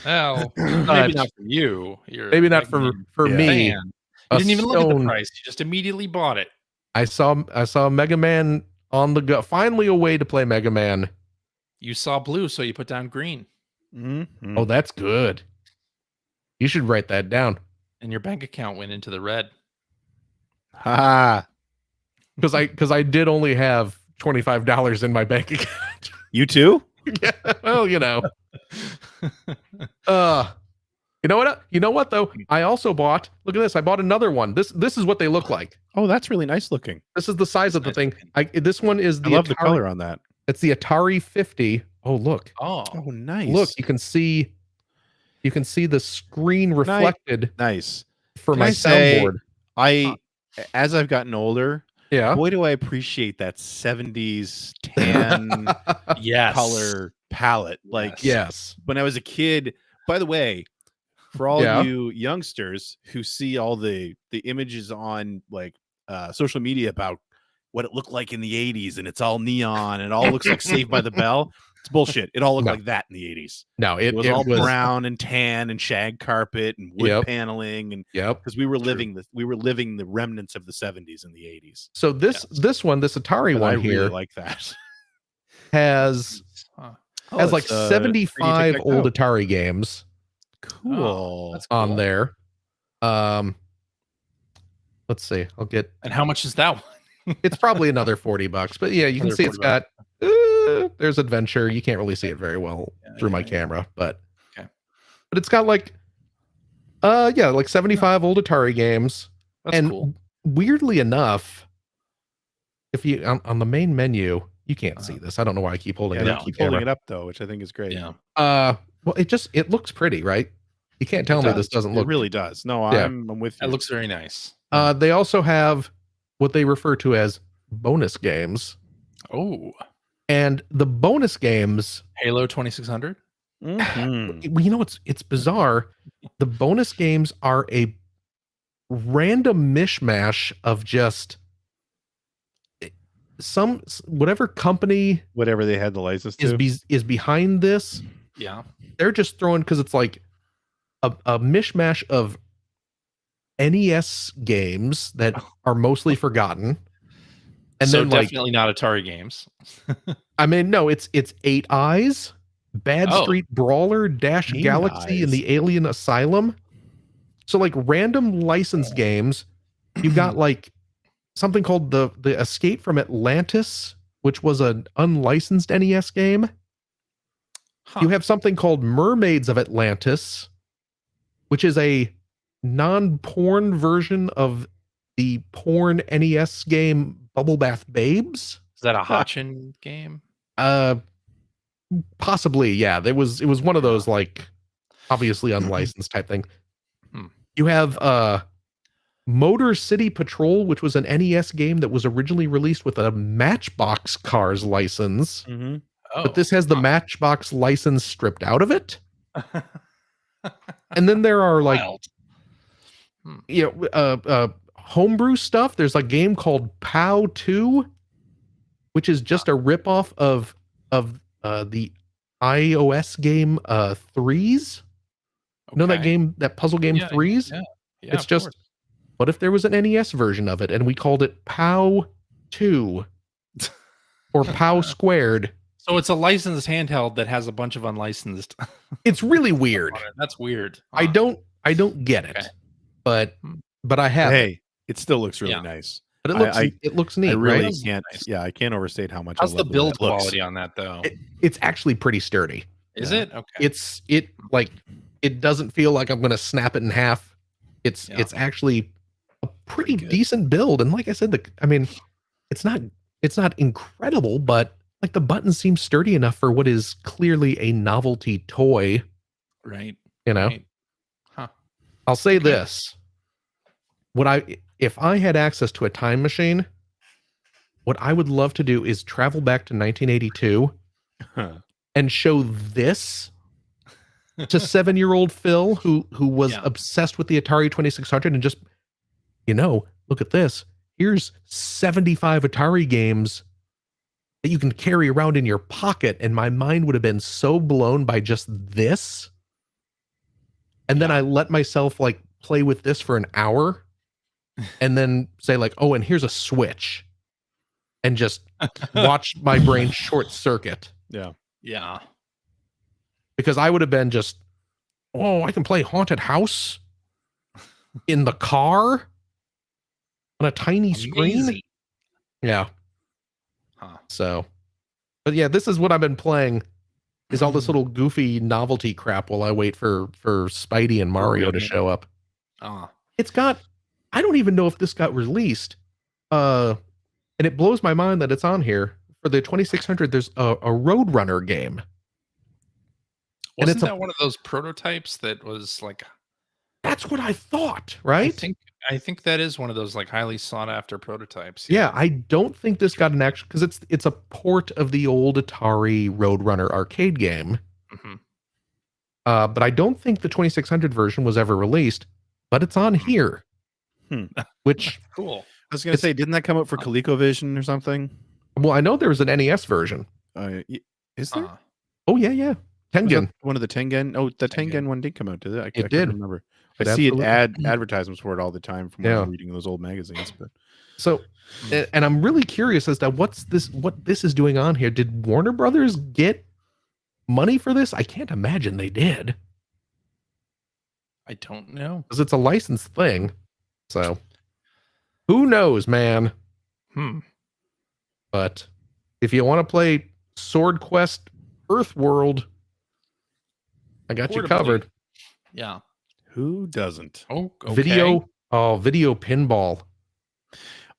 Well, maybe not for you. Maybe not for me. Fan. You didn't even look at the stone. price. You just immediately bought it. I saw Mega Man on the go. Finally, a way to play Mega Man. You saw blue, so you put down green, Mhm. Oh, that's good. You should write that down and your bank account went into the red. Ha! because I did only have $25 in my bank account. You too? Yeah, well, you know. You know what? You know what though? I also bought. Look at this. I bought another one. This is what they look like. Oh, that's really nice looking. This is the size of the Nice thing. looking. This one is the I love Atari, the color on that. It's the Atari 50. Oh, look. Oh, Oh, nice. Look, you can see the screen reflected Nice. for Can my I say, soundboard. as I've gotten older, Yeah. boy, do I appreciate that 70s tan yes. color palette. Like, Yes. when I was a kid, by the way, for all Yeah. you youngsters who see all the images on like social media about what it looked like in the 80s and it's all neon and it all looks like Saved by the Bell, it's bullshit. It all looked No. like that in the 80s. No, It was all brown and tan and shag carpet and wood Yep. paneling, and Yep. because we were living the remnants of the 70s and the 80s. So this Atari And I one here really like that. has Huh. has like it's, 3D 75 tic-tac-toe. old Atari games Cool. That's on cool. there. Let's see. I'll get. And how much is that one? It's probably another $40, but yeah, you can Another see it's $40. got. There's adventure. You can't really see it very well through my camera, but Okay. but it's got like like 75 old Atari games. That's and cool. weirdly enough, if you on the main menu, you can't see this. I don't know why I keep holding Yeah, it they up. keep the camera. holding it up though, which I think is great. Yeah. Well, it looks pretty, right? You can't tell It me does. this doesn't It look. really does. No, Yeah. I'm with you. That looks very nice. They also have what they refer to as bonus games, Oh, and the bonus games. Halo 2600. Mhm. Well, you know, it's bizarre. The bonus games are a random mishmash of just whatever company Whatever they had the license to. is behind this. Yeah. They're just throwing, because it's like a mishmash of NES games that are mostly forgotten. And so then like, definitely not Atari games. I mean, no, it's Eight Eyes, Bad Oh. Street Brawler, Dash Eight Galaxy, and Eyes. the Alien Asylum. So like random licensed games. You got like something called the Escape from Atlantis, which was an unlicensed NES game. Huh. You have something called Mermaids of Atlantis, which is a non-porn version of the porn NES game Bubble Bath Babes. Is that a Hotchin game? Possibly, yeah. It was one of those like obviously unlicensed type thing. Hmm. You have Motor City Patrol, which was an NES game that was originally released with a Matchbox Cars license, Mhm. Oh, but this has the Matchbox license stripped out of it. And then there are like Wild. homebrew stuff. There's a game called POW 2, which is just a ripoff of the iOS game Threes. You know that Okay. game, that puzzle game Yeah, Threes? yeah. Yeah, It's of just- course. What if there was an NES version of it and we called it POW 2 or POW squared? So it's a licensed handheld that has a bunch of unlicensed. It's really weird. on it. That's weird. I Huh. don't get it, Okay. but I have it. Hey, it still looks really Yeah. nice. But it looks neat, I really right? can't. Nice. Yeah, I can't overstate how much. How's I the love way build that looks. quality on that though? It's actually pretty sturdy. Is Yeah. it? Okay. It doesn't feel like I'm gonna snap it in half. It's actually a pretty Pretty good. decent build. And like I said, it's not incredible, but like the buttons seem sturdy enough for what is clearly a novelty toy, Right. you know. Right. Huh. I'll say this. If I had access to a time machine, what I would love to do is travel back to 1982 and show this to 7-year-old Phil, who was Yeah. obsessed with the Atari 2600, and just, look at this. Here's 75 Atari games that you can carry around in your pocket, and my mind would have been so blown by just this. And then I let myself like play with this for an hour and then say like, oh, and here's a switch, and just watch my brain short circuit. Yeah. Yeah. Because I would have been just, oh, I can play Haunted House in the car on a tiny screen. Amazing. Yeah. Huh. So, but yeah, this is what I've been playing. Is all this little goofy novelty crap while I wait for Spidey and Mario to show up. Ah. It's got, I don't even know if this got released. And it blows my mind that it's on here. For the 2600, there's a Roadrunner game. Wasn't it's a- that one of those prototypes that was like, That's what I thought, right? I think that is one of those like highly sought after prototypes. Yeah, I don't think this got an actual, because it's a port of the old Atari Roadrunner arcade game. Mm-hmm. But I don't think the 2600 version was ever released, but it's on here. Which, cool. I was gonna say, didn't that come out for ColecoVision or something? well, I know there was an NES version. Is there? Oh yeah, Was Tengen. that one of the Tengen? Oh, the Tengen. Tengen one did come out, did it? I It can't did. remember. It I see it absolutely- advertisements for it all the time from when I'm reading those old magazines. But So, and I'm really curious as to what this is doing on here. Did Warner Brothers get money for this? I can't imagine they did, I don't know. because it's a licensed thing. So, who knows, man? But if you want to play Sword Quest Earthworld, I got you Portably. covered. Yeah. who doesn't? Oh, okay. Video pinball.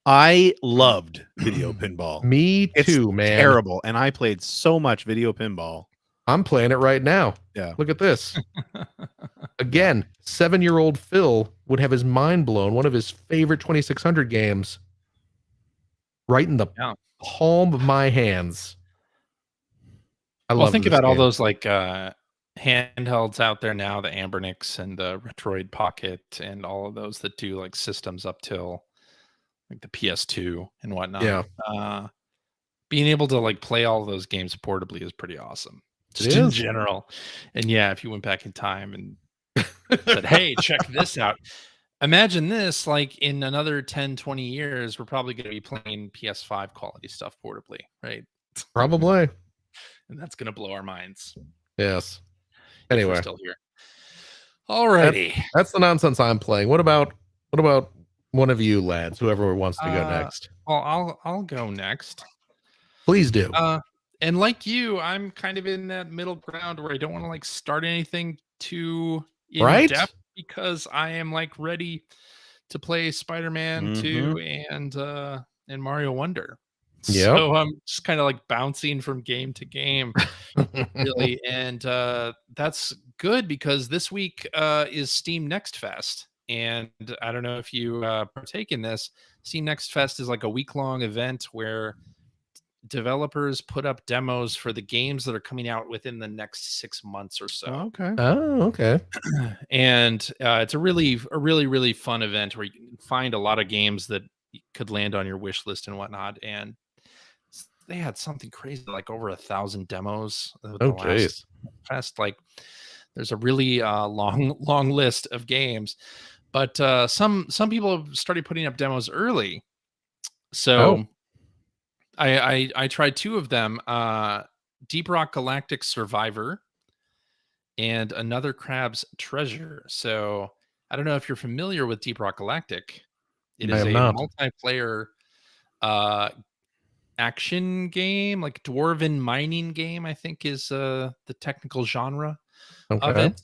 I loved video pinball. Me It's too, man. terrible, and I played so much video pinball. I'm playing it right now. Yeah. Look at this. Again, 7-year-old Phil would have his mind blown. One of his favorite 2600 games, right in the palm of my hands. I love. Think about all those like handhelds out there now, the Ambernix and the Retroid Pocket, and all of those that do like systems up till like the PS2 and whatnot. Yeah. Being able to like play all of those games portably is pretty awesome. Just It in is. general. And yeah, if you went back in time and said, hey, check this out. Imagine this, like in another 10, 20 years, we're probably going to be playing PS5 quality stuff portably, right? Probably. And that's going to blow our minds. Yes. If we're Anyway, still here. Alrighty. that's the nonsense I'm playing. What about one of you lads, whoever wants to go next? Well, I'll go next. Please do. And like you, I'm kind of in that middle ground where I don't want to like start anything too in depth, because I am like ready to play Spider-Man 2 and Mario Wonder. Yep. So I'm just kind of like bouncing from game to game, really. And that's good, because this week is Steam Next Fest. And I don't know if you partake in this. Steam Next Fest is like a week-long event where developers put up demos for the games that are coming out within the next 6 months or so. Okay. Oh, okay. And it's a really fun event where you can find a lot of games that could land on your wish list and whatnot. And they had something crazy, like over 1,000 demos. Oh, jeez. Fest. Like, there's a really long list of games, but some people have started putting up demos early. So I tried 2 of them: Deep Rock Galactic Survivor and Another Crab's Treasure. So I don't know if you're familiar with Deep Rock Galactic. It is a multiplayer action game, like dwarven mining game, I think is the technical genre of it,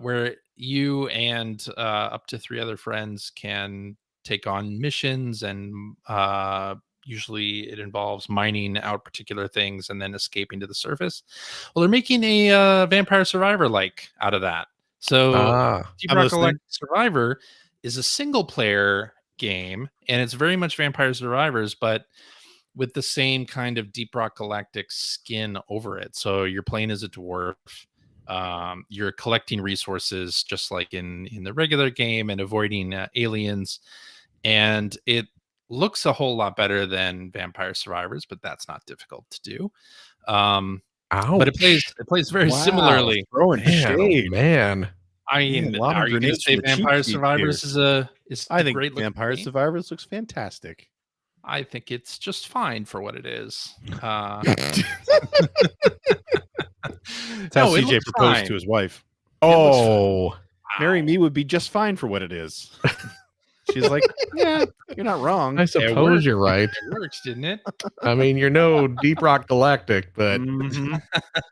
where you and up to 3 other friends can take on missions, and usually it involves mining out particular things and then escaping to the surface. Well, they're making a Vampire Survivor like out of that. So Deep Rock Galactic Survivor is a single player game, and it's very much Vampire Survivors, but with the same kind of Deep Rock Galactic skin over it. So you're playing as a dwarf. You're collecting resources just like in the regular game, and avoiding aliens. And it looks a whole lot better than Vampire Survivors, but that's not difficult to do. But it plays very similarly. Throwing shade. Man. I mean, a lot of are you going to grenades say from the cheap Vampire sheet Survivors is I a think great looking Vampire game? Survivors looks fantastic. I think it's just fine for what it is. That's how No, it CJ looks proposed fine. to his wife. Oh, Marry Wow. me would be just fine for what it is. She's like, yeah, you're not wrong. I It suppose worked. you're right. It worked, didn't it? I mean, you're no Deep Rock Galactic, but Mhm.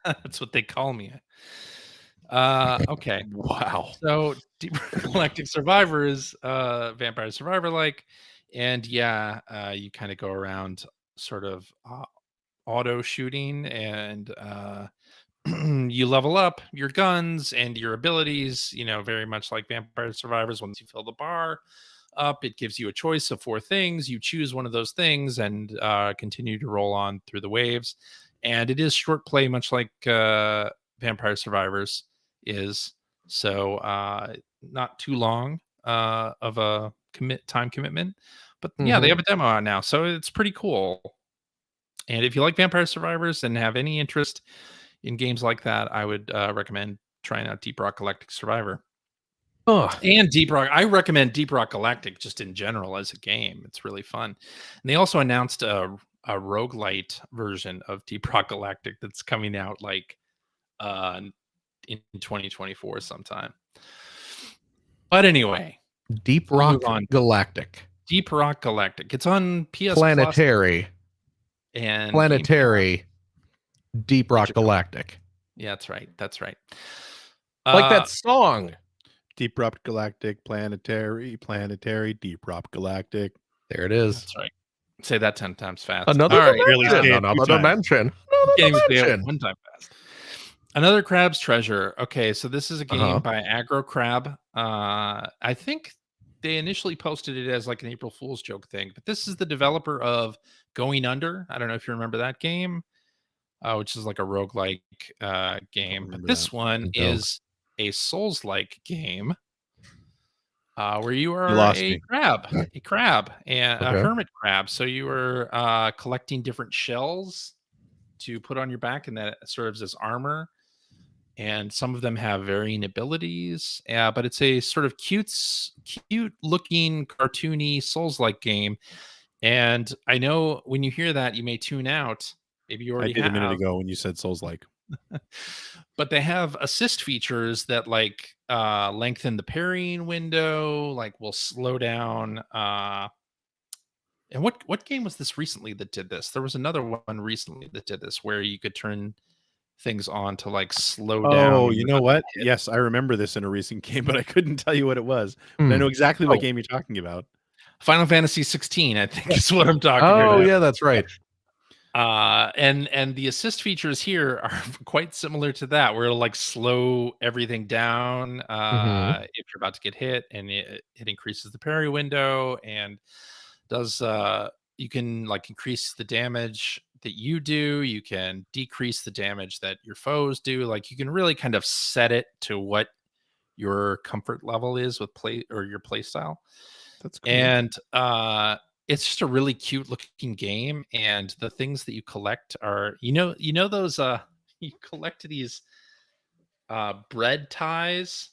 That's what they call me. Okay. Wow. So Deep Galactic Survivor is Vampire Survivor like, and yeah, you kind of go around sort of auto shooting, and you level up your guns and your abilities. You know, very much like Vampire Survivors. Once you fill the bar up, it gives you a choice of 4 things. You choose one of those things and continue to roll on through the waves. And it is short play, much like Vampire Survivors is. So not too long of a time commitment. But yeah, they Mhm. have a demo out now, so it's pretty cool. And if you like Vampire Survivors and have any interest in games like that, I would recommend trying out Deep Rock Galactic Survivor. oh, And Deep Rock, I recommend Deep Rock Galactic just in general as a game. It's really fun. And they also announced a roguelite version of Deep Rock Galactic that's coming out like in 2024 sometime. But anyway, Deep we'll Rock move on. Galactic, Deep Rock Galactic. It's on PS Plus Planetary, and Game Pass. Planetary, Deep Rock Digital. Galactic. Yeah, that's right. That's right. Like that song. Deep Rock Galactic, Planetary, Deep Rock Galactic. There it is. That's right. Say that 10 times fast. Another All right. Really say dimension. it two Another times. dimension. Can't Another even say it dimension. one time fast. Another Crab's Treasure. Okay, so this is a game Uh-huh. by Aggro Crab. I think they initially posted it as like an April Fool's joke thing, but this is the developer of Going Under. I don't know if you remember that game, which is like a roguelike game. But remember this that. one Don't. is a Souls-like game where you are lost a me. crab, and a Okay. hermit crab. So you are collecting different shells to put on your back, and that serves as armor. And some of them have varying abilities, but it's a sort of cute looking, cartoony Souls-like game. And I know when you hear that, you may tune out. Maybe you I already did a minute have, ago when you said Souls like. but they have assist features that like lengthen the parrying window, like will slow down. And what game was this recently that did this? There was another one recently that did this where you could turn things on to like slow down. Oh, you know what? Yes, I remember this in a recent game, but I couldn't tell you what it was. But I Hmm. know exactly what Oh. game you're talking about. Final Fantasy 16, I think is what I'm talking Oh, about. yeah, that's right. And the assist features here are quite similar to that, where it'll like slow everything down if you're about to get hit, and it increases the parry window and does you can like increase the damage that you do, you can decrease the damage that your foes do. Like you can really kind of set it to what your comfort level is with play or your play style. That's cool. And it's just a really cute looking game. And the things that you collect are, you know those you collect these bread ties.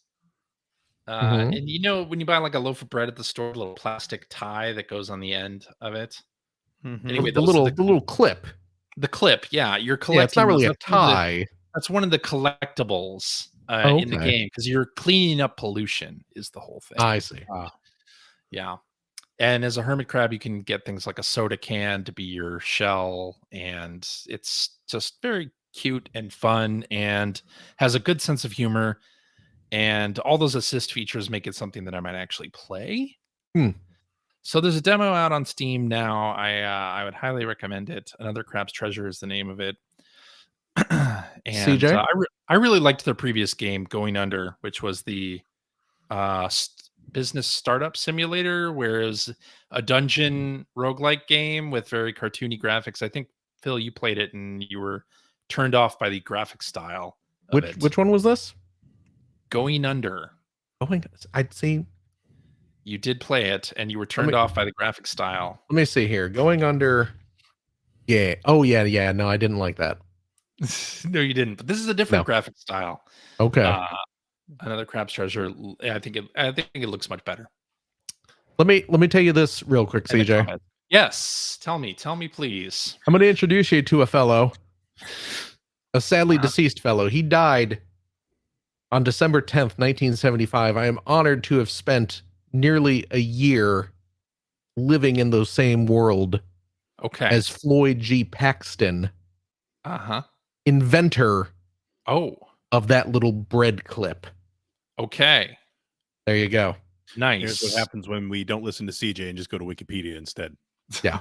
And you know when you buy like a loaf of bread at the store, a little plastic tie that goes on the end of it. Mhm. Anyway, The those are little clip. the clip, yeah, you're collecting. Yeah, it's not really those. a tie. That's one of the collectibles Oh, in the okay. game because you're cleaning up pollution is the whole thing. I see. Yeah. And as a hermit crab, you can get things like a soda can to be your shell. And it's just very cute and fun and has a good sense of humor. And all those assist features make it something that I might actually play. Hmm. So there's a demo out on Steam now. I would highly recommend it. Another Crab's Treasure is the name of it. And CJ? I really liked their previous game, Going Under, which was the business startup simulator, where it was a dungeon roguelike game with very cartoony graphics. I think, Phil, you played it and you were turned off by the graphic style of it. Which one was this? Going Under. Oh my God. I'd see. You did play it and you were turned off by the graphic style. Let me see here. Going Under. Yeah. Oh, yeah. No, I didn't like that. No, you didn't. But this is a different graphic style. Okay. Another Crab's Treasure. I think it looks much better. Let me tell you this real quick, In the CJ. comments. Yes, tell me, please. I'm going to introduce you to a fellow, a sadly deceased fellow. He died on December 10th, 1975. I am honored to have spent nearly a year living in the same world Okay. as Floyd G. Paxton, inventor of that little bread clip. Okay. There you go. Nice. Here's what happens when we don't listen to CJ and just go to Wikipedia instead. Yeah.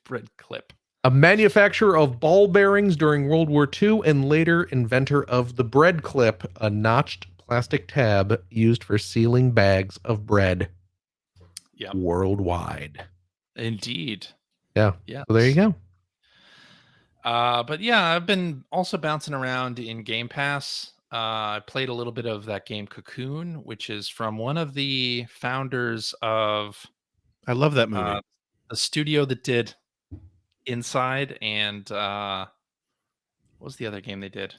Bread clip. A manufacturer of ball bearings during World War II and later inventor of the bread clip, a notched plastic tab used for sealing bags of bread. Yep. Worldwide. Indeed. Yeah. Yeah. So there you go. But yeah, I've been also bouncing around in Game Pass. I played a little bit of that game Cocoon, which is from one of the founders of I love that movie. the studio that did Inside and what was the other game they did?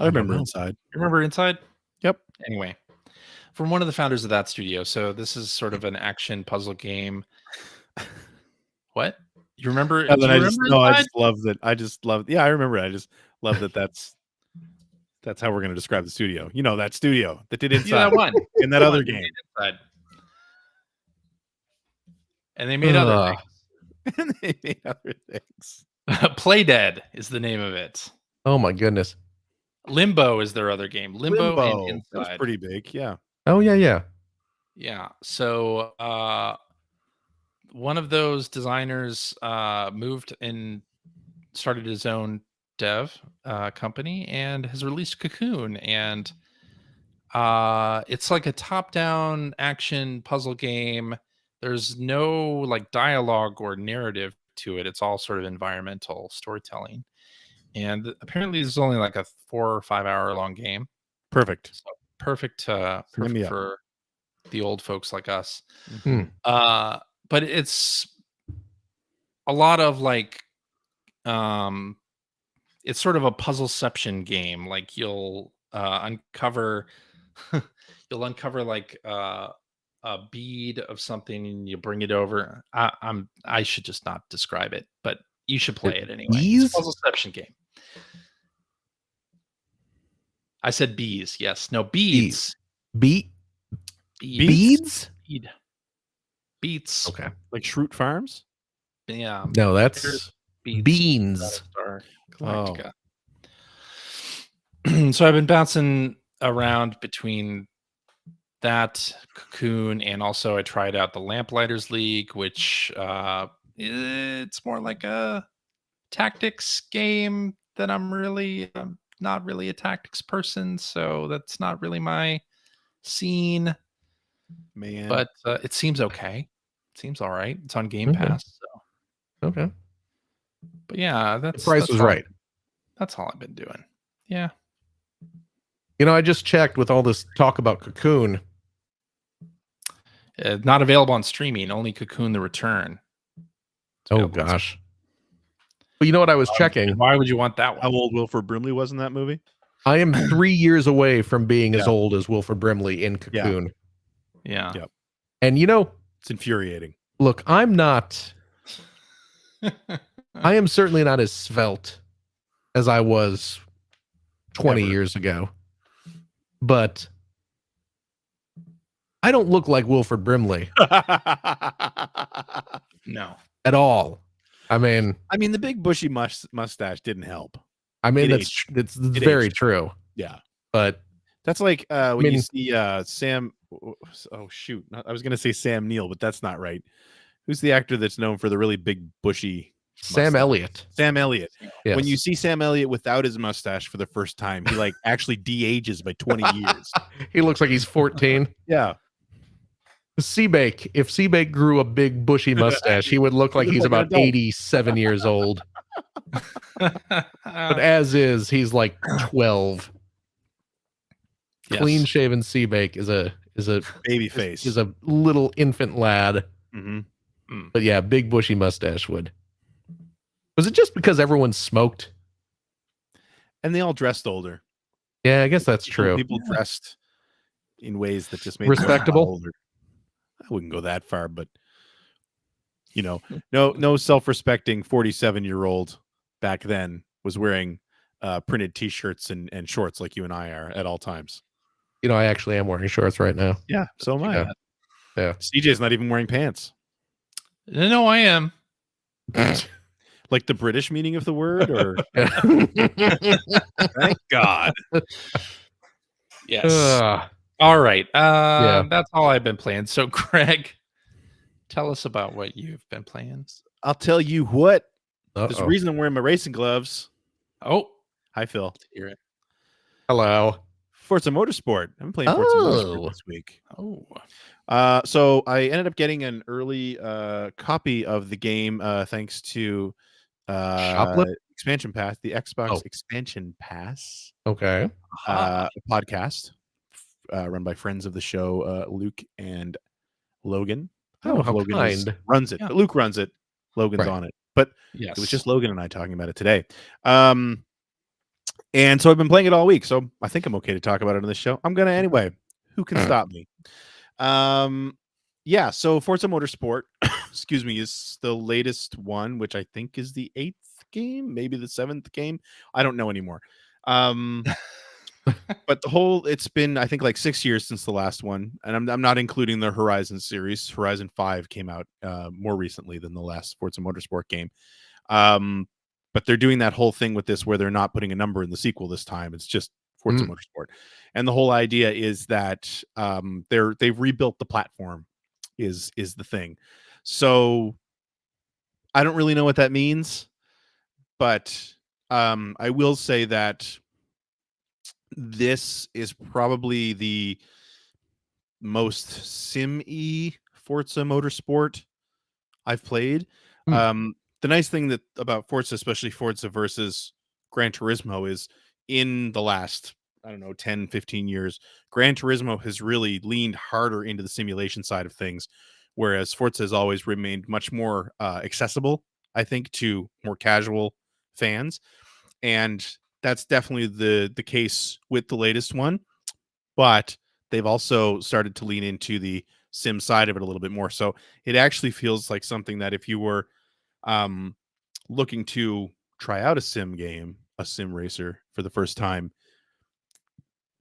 I remember Inside. Remember Inside? Yep. Anyway, from one of the founders of that studio. So this is sort of an action puzzle game. What? You remember? And then I Inside? just love that. I just love. Yeah, I remember it. I just love that. That's how we're going to describe the studio. You know, that studio that did Inside. Yeah, that one. In that other game. Inside. And they made other things. And they made other things. Play Dead is the name of it. Oh my goodness. Limbo is their other game. Limbo. And Inside. That's pretty big. Yeah. Oh yeah. Yeah. So one of those designers moved and started his own dev company and has released Cocoon, and it's like a top-down action puzzle game. There's no like dialogue or narrative to it. It's all sort of environmental storytelling, and apparently this is only like a 4 or 5 hour long game. Perfect. So perfect for the old folks like us. Mm-hmm. But it's a lot of like it's sort of a puzzleception game. Like you'll uncover like a bead of something and you bring it over. I should just not describe it, but you should play it anyway. It's a puzzleception game. I said bees. Yes. No, beads. Beads? Beats. Okay. Like Shroot Farms? Yeah. No, that's beans. Galactica. So I've been bouncing around between that Cocoon and also I tried out the Lamplighters League, which it's more like a tactics game that I'm not really a tactics person, so that's not really my scene. Man. But it seems okay. It seems all right. It's on Game Pass. So. Okay. But yeah, The price was right. That's all I've been doing. Yeah. You know, I just checked with all this talk about Cocoon. Not available on streaming. Only Cocoon: The Return. Oh gosh. But you know what I was checking? Why would you want that one? How old Wilford Brimley was in that movie? I am 3 years away from being as old as Wilford Brimley in Cocoon. Yeah. Yep. And you know, it's infuriating. Look, I'm not. I am certainly not as svelte as I was 20 years ago, but I don't look like Wilford Brimley. No, at all. I mean, the big bushy mustache didn't help. I mean, it's very true. Yeah, but that's like when you see Sam. Oh shoot, I was gonna say Sam Neill, but that's not right. Who's the actor that's known for the really big bushy? Sam Elliott. Sam Elliott. Yes. When you see Sam Elliott without his mustache for the first time, he like actually de-ages by 20 years. He looks like he's 14. Yeah. Seabake. If Seabake grew a big bushy mustache, he would look like he's about 87 years old. But as is, he's like 12. Yes. Clean shaven Seabake is a baby face. Is a little infant lad. Mm-hmm. But yeah, big bushy mustache would. Was it just because everyone smoked? And they all dressed older. Yeah, I guess that's true. People dressed in ways that just made Respectable? them older. I wouldn't go that far, but no self-respecting 47-year-old back then was wearing printed T-shirts and shorts like you and I are at all times. I actually am wearing shorts right now. Yeah, so am I. Yeah. Yeah. CJ's not even wearing pants. No, I am. Like the British meaning of the word, or Yeah. thank God. Yes. Ugh. All right. Yeah. That's all I've been playing. So, Greg, tell us about what you've been playing. I'll tell you what. There's a Uh-oh. reason I'm wearing my racing gloves. Oh, Hi, Phil. let's hear it. Hello. Forza Motorsport. I'm playing Forza Motorsport Oh. this week. Oh, So I ended up getting an early copy of the game thanks to Shoplift? expansion pass, the Xbox Oh. expansion pass Okay. aha. podcast run by friends of the show, Luke and Logan. I don't Oh, know if how Logan kind. runs it, Yeah. but Luke runs it. Logan's Right. on it, but Yes. it was just Logan and I talking about it today. And so I've been playing it all week, so I think I'm okay to talk about it on this show. I'm gonna anyway. Who can stop me? Yeah, so Forza Motorsport, excuse me, is the latest one, which I think is the 8th game, maybe the 7th game. I don't know anymore. But it's been, I think, like 6 years since the last one, and I'm not including the Horizon series. Horizon 5 came out more recently than the last Forza Motorsport game. But they're doing that whole thing with this where they're not putting a number in the sequel this time. It's just Forza Motorsport. And the whole idea is that they've rebuilt the platform is the thing. So I don't really know what that means, but I will say that this is probably the most sim-y Forza Motorsport I've played. The nice thing about Forza, especially Forza versus Gran Turismo, is in the last, I don't know, 10, 15 years, Gran Turismo has really leaned harder into the simulation side of things, whereas Forza has always remained much more accessible, I think, to more casual fans. And that's definitely the case with the latest one. But they've also started to lean into the sim side of it a little bit more. So it actually feels like something that if you were looking to try out a sim game, a sim racer for the first time,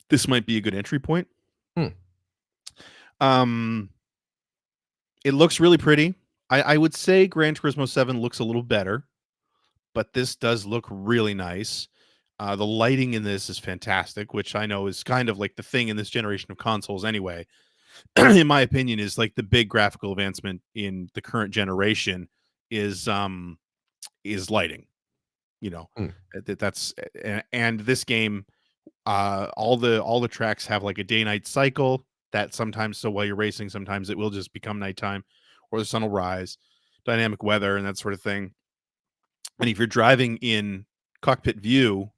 this might be a good entry point. It looks really pretty. I would say Gran Turismo 7 looks a little better, but this does look really nice. The lighting in this is fantastic, which I know is kind of like the thing in this generation of consoles anyway. In my opinion, is like the big graphical advancement in the current generation is lighting. That's and this game, all the tracks have like a day-night cycle that sometimes, so while you're racing, sometimes it will just become nighttime or the sun will rise, dynamic weather and that sort of thing. And if you're driving in cockpit view,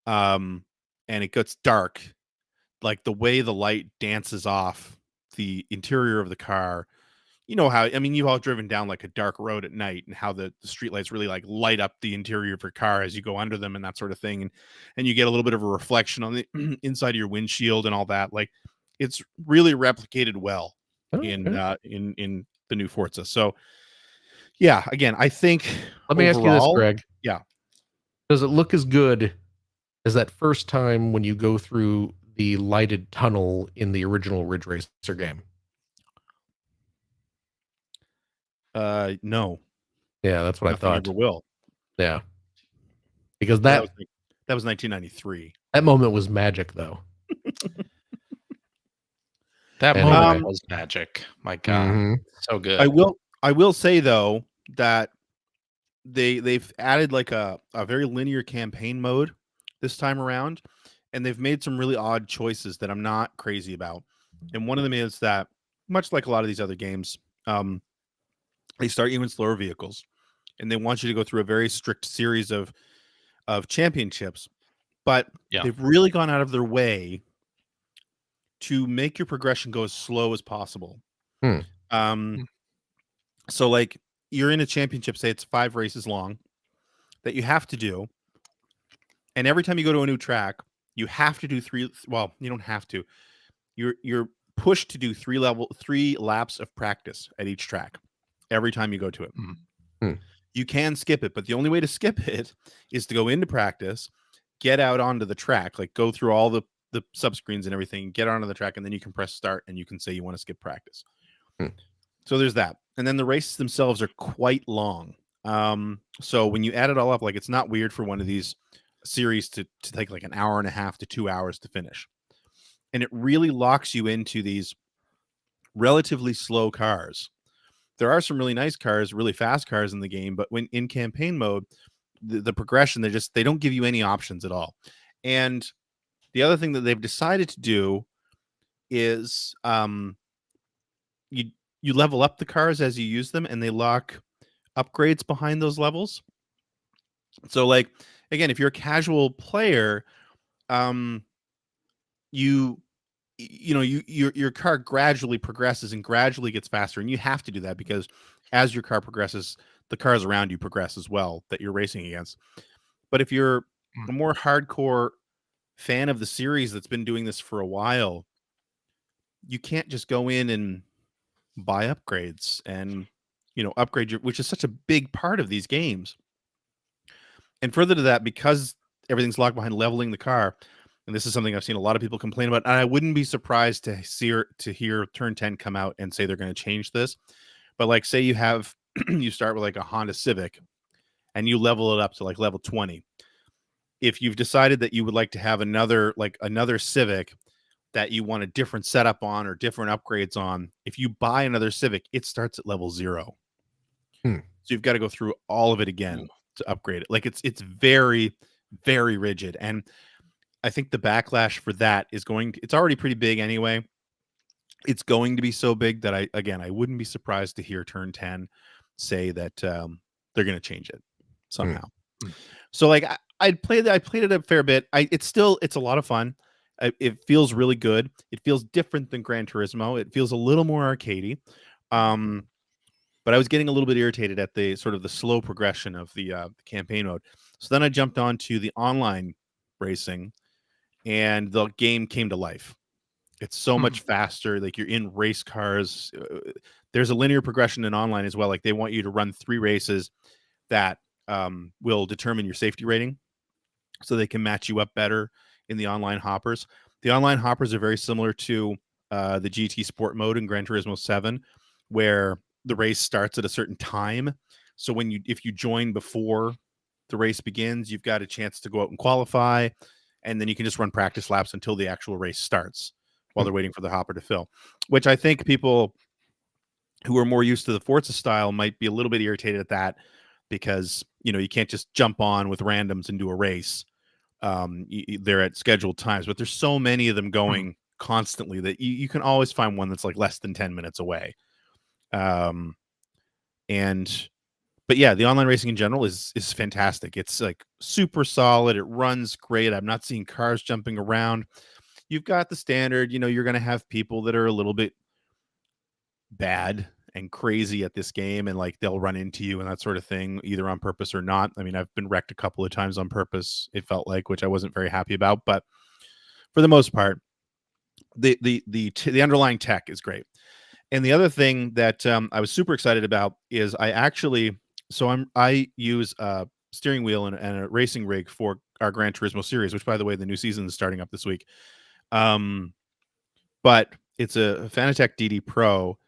and it gets dark, like the way the light dances off the interior of the car, how, I mean, you've all driven down like a dark road at night and how the streetlights really like light up the interior of your car as you go under them and that sort of thing. And you get a little bit of a reflection on the inside of your windshield and all that. Like it's really replicated well in the new Forza. So yeah, again, I think Let me ask you this, overall, Greg. yeah. Does it look as good as that first time when you go through the lighted tunnel in the original Ridge Racer game? No. Yeah, that's what Nothing I thought. ever will. Yeah. Because That that was 1993. that moment was magic, though. That Anyway. moment was magic. My God, Mhm. so good. I will say though that they've added like a very linear campaign mode this time around, and they've made some really odd choices that I'm not crazy about. And one of them is that, much like a lot of these other games, they start you in slower vehicles, and they want you to go through a very strict series of championships. But Yeah. they've really gone out of their way to make your progression go as slow as possible. So like you're in a championship, say it's 5 races long that you have to do. And every time you go to a new track, you have to do three. Well, you don't have to. You're pushed to do three laps of practice at each track every time you go to it. Hmm. You can skip it, but the only way to skip it is to go into practice, get out onto the track, like go through all the subscreens and everything, get onto the track, and then you can press start and you can say you want to skip practice. Hmm. So there's that. And then the races themselves are quite long. So when you add it all up, like it's not weird for one of these series to take like an hour and a half to 2 hours to finish. And it really locks you into these relatively slow cars. There are some really nice cars, really fast cars in the game, but when in campaign mode, the progression, they don't give you any options at all. And the other thing that they've decided to do is you level up the cars as you use them, and they lock upgrades behind those levels. So like again, if you're a casual player, you know your car gradually progresses and gradually gets faster, and you have to do that because as your car progresses, the cars around you progress as well that you're racing against. But if you're a more hardcore fan of the series that's been doing this for a while, you can't just go in and buy upgrades and upgrade your, which is such a big part of these games. And further to that, because everything's locked behind leveling the car, and this is something I've seen a lot of people complain about, and I wouldn't be surprised to hear Turn 10 come out and say they're going to change this. But like, say you have you start with like a Honda Civic and you level it up to like level 20. If you've decided that you would like to have another Civic that you want a different setup on or different upgrades on, if you buy another Civic, it starts at level 0. Hmm. So you've got to go through all of it again to upgrade it. Like it's very, very rigid. And I think the backlash for that is it's already pretty big anyway. It's going to be so big that I wouldn't be surprised to hear Turn 10 say that they're going to change it somehow. So like I played it a fair bit. It's a lot of fun. It feels really good. It feels different than Gran Turismo. It feels a little more arcadey. But I was getting a little bit irritated at the sort of the slow progression of the campaign mode. So then I jumped on to the online racing, and the game came to life. It's so much faster. Like you're in race cars. There's a linear progression in online as well. Like they want you to run 3 races that will determine your safety rating, so they can match you up better in the online hoppers. The online hoppers are very similar to the GT Sport mode in Gran Turismo 7, where the race starts at a certain time. So if you join before the race begins, you've got a chance to go out and qualify, and then you can just run practice laps until the actual race starts while they're waiting for the hopper to fill, which I think people who are more used to the Forza style might be a little bit irritated at that, because you can't just jump on with randoms and do a race. They're at scheduled times, but there's so many of them going constantly that you can always find one that's like less than 10 minutes away. But yeah, the online racing in general is fantastic. It's like super solid. It runs great. I'm not seeing cars jumping around. You've got the standard, you're going to have people that are a little bit bad and crazy at this game, and like they'll run into you and that sort of thing, either on purpose or not. I mean, I've been wrecked a couple of times on purpose, it felt like, which I wasn't very happy about. But for the most part, the underlying tech is great. And the other thing that I was super excited about is I use a steering wheel and a racing rig for our Gran Turismo series, which, by the way, the new season is starting up this week. But it's a Fanatec DD Pro.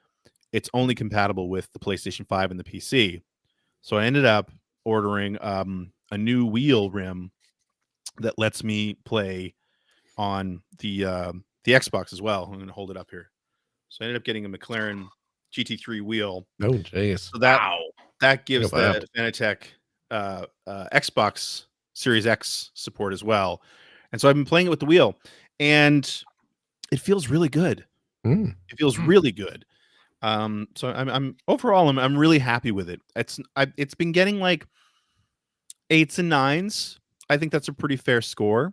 It's only compatible with the PlayStation 5 and the PC. So I ended up ordering a new wheel rim that lets me play on the Xbox as well. I'm going to hold it up here. So I ended up getting a McLaren GT3 wheel. Oh, jeez. So that gives the Fanatec Xbox Series X support as well. And so I've been playing it with the wheel, and it feels really good. It feels really good. So I'm overall I'm really happy with it. It's been getting like 8s and 9s. I think that's a pretty fair score.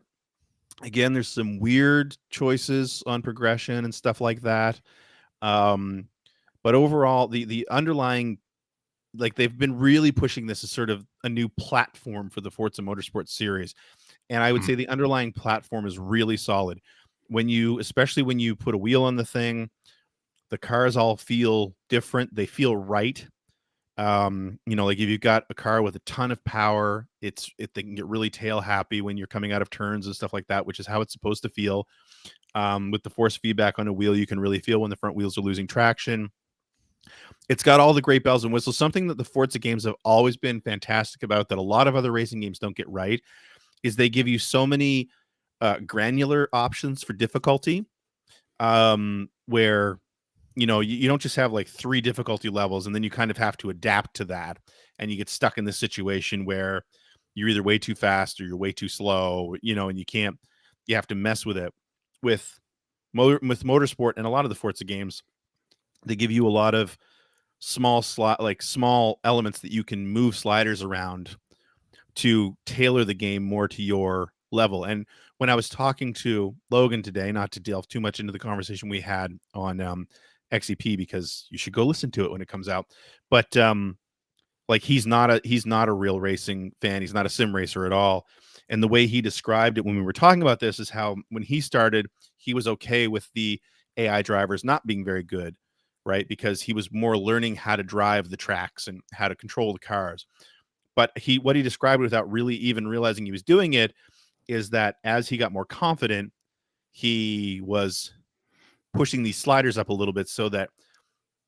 Again, there's some weird choices on progression and stuff like that. But overall, the underlying, like, they've been really pushing this as sort of a new platform for the Forza Motorsport series. And I would say the underlying platform is really solid. Especially when you put a wheel on the thing, the cars all feel different. They feel right. Like if you've got a car with a ton of power, they can get really tail happy when you're coming out of turns and stuff like that, which is how it's supposed to feel. With the force feedback on a wheel, you can really feel when the front wheels are losing traction. It's got all the great bells and whistles. Something that the Forza games have always been fantastic about that a lot of other racing games don't get right is they give you so many granular options for difficulty, where you don't just have like 3 difficulty levels and then you kind of have to adapt to that, and you get stuck in this situation where you're either way too fast or you're way too slow, and you have to mess with it. With Motorsport and a lot of the Forza games, they give you a lot of small elements that you can move sliders around to tailor the game more to your level. And when I was talking to Logan today, not to delve too much into the conversation we had on XEP, because you should go listen to it when it comes out, but he's not a real racing fan. He's not a sim racer at all. And the way he described it when we were talking about this is how when he started, he was okay with the AI drivers not being very good, right? Because he was more learning how to drive the tracks and how to control the cars. But what he described without really even realizing he was doing it is that as he got more confident, he was pushing these sliders up a little bit so that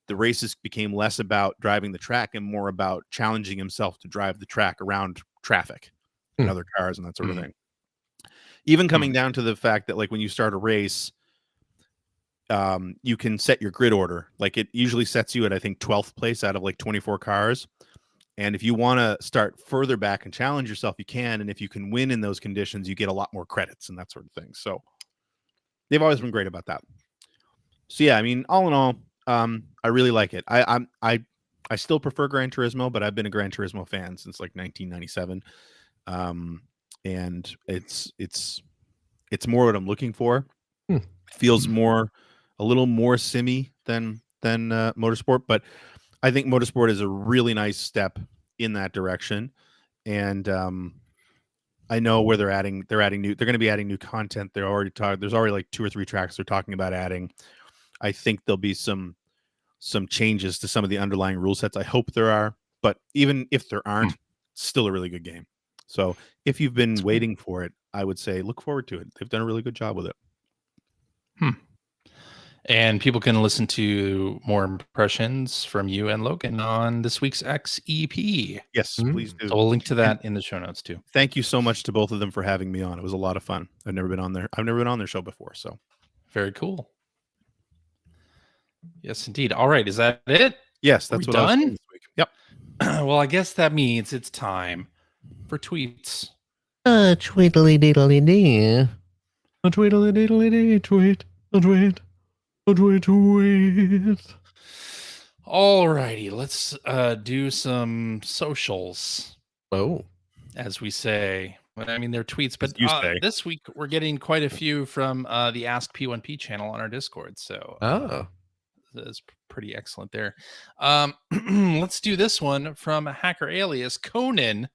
the races became less about driving the track and more about challenging himself to drive the track around traffic and other cars and that sort of thing. Even coming down to the fact that, like, when you start a race, you can set your grid order. Like, it usually sets you at, I think, 12th place out of like 24 cars. And if you want to start further back and challenge yourself, you can. And if you can win in those conditions, you get a lot more credits and that sort of thing. So they've always been great about that. So yeah, I mean, all in all, I really like it. I still prefer Gran Turismo, but I've been a Gran Turismo fan since like 1997. And it's more what I'm looking for. It feels a little more simmy than Motorsport, but I think Motorsport is a really nice step in that direction. And I know where they're going to be adding new content. There's already like 2 or 3 tracks they're talking about adding. I think there'll be some changes to some of the underlying rule sets. I hope there are, but even if there aren't, it's still a really good game. So if you've been waiting for it, I would say look forward to it. They've done a really good job with it. And people can listen to more impressions from you and Logan on this week's XEP. Yes, please do. So we'll link to that in the show notes too. Thank you so much to both of them for having me on. It was a lot of fun. I've never been on their show before. So very cool. Yes, indeed. All right. Is that it? Yes, that's what I was saying this week. Yep. Well, I guess that means it's time for tweets. Tweedly diddly dee. A tweedly diddly dee. Tweet. A tweet. A tweet. Tweet. All righty. Let's do some socials. Oh. As we say. I mean, they're tweets, but this week we're getting quite a few from the Ask P1P channel on our Discord. So that's pretty excellent there. Let's do this one from hacker alias Conan,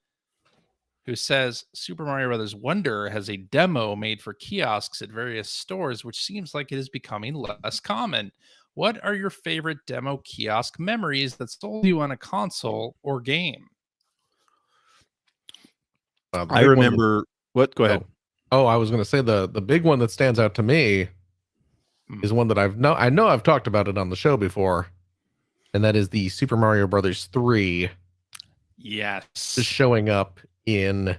who says Super Mario Brothers Wonder has a demo made for kiosks at various stores, which seems like it is becoming less common. What are your favorite demo kiosk memories that sold you on a console or game? I remember what? Go ahead. Oh, I was going to say the big one that stands out to me is one that I know I've talked about it on the show before, and that is the Super Mario Brothers 3. Yes, just showing up in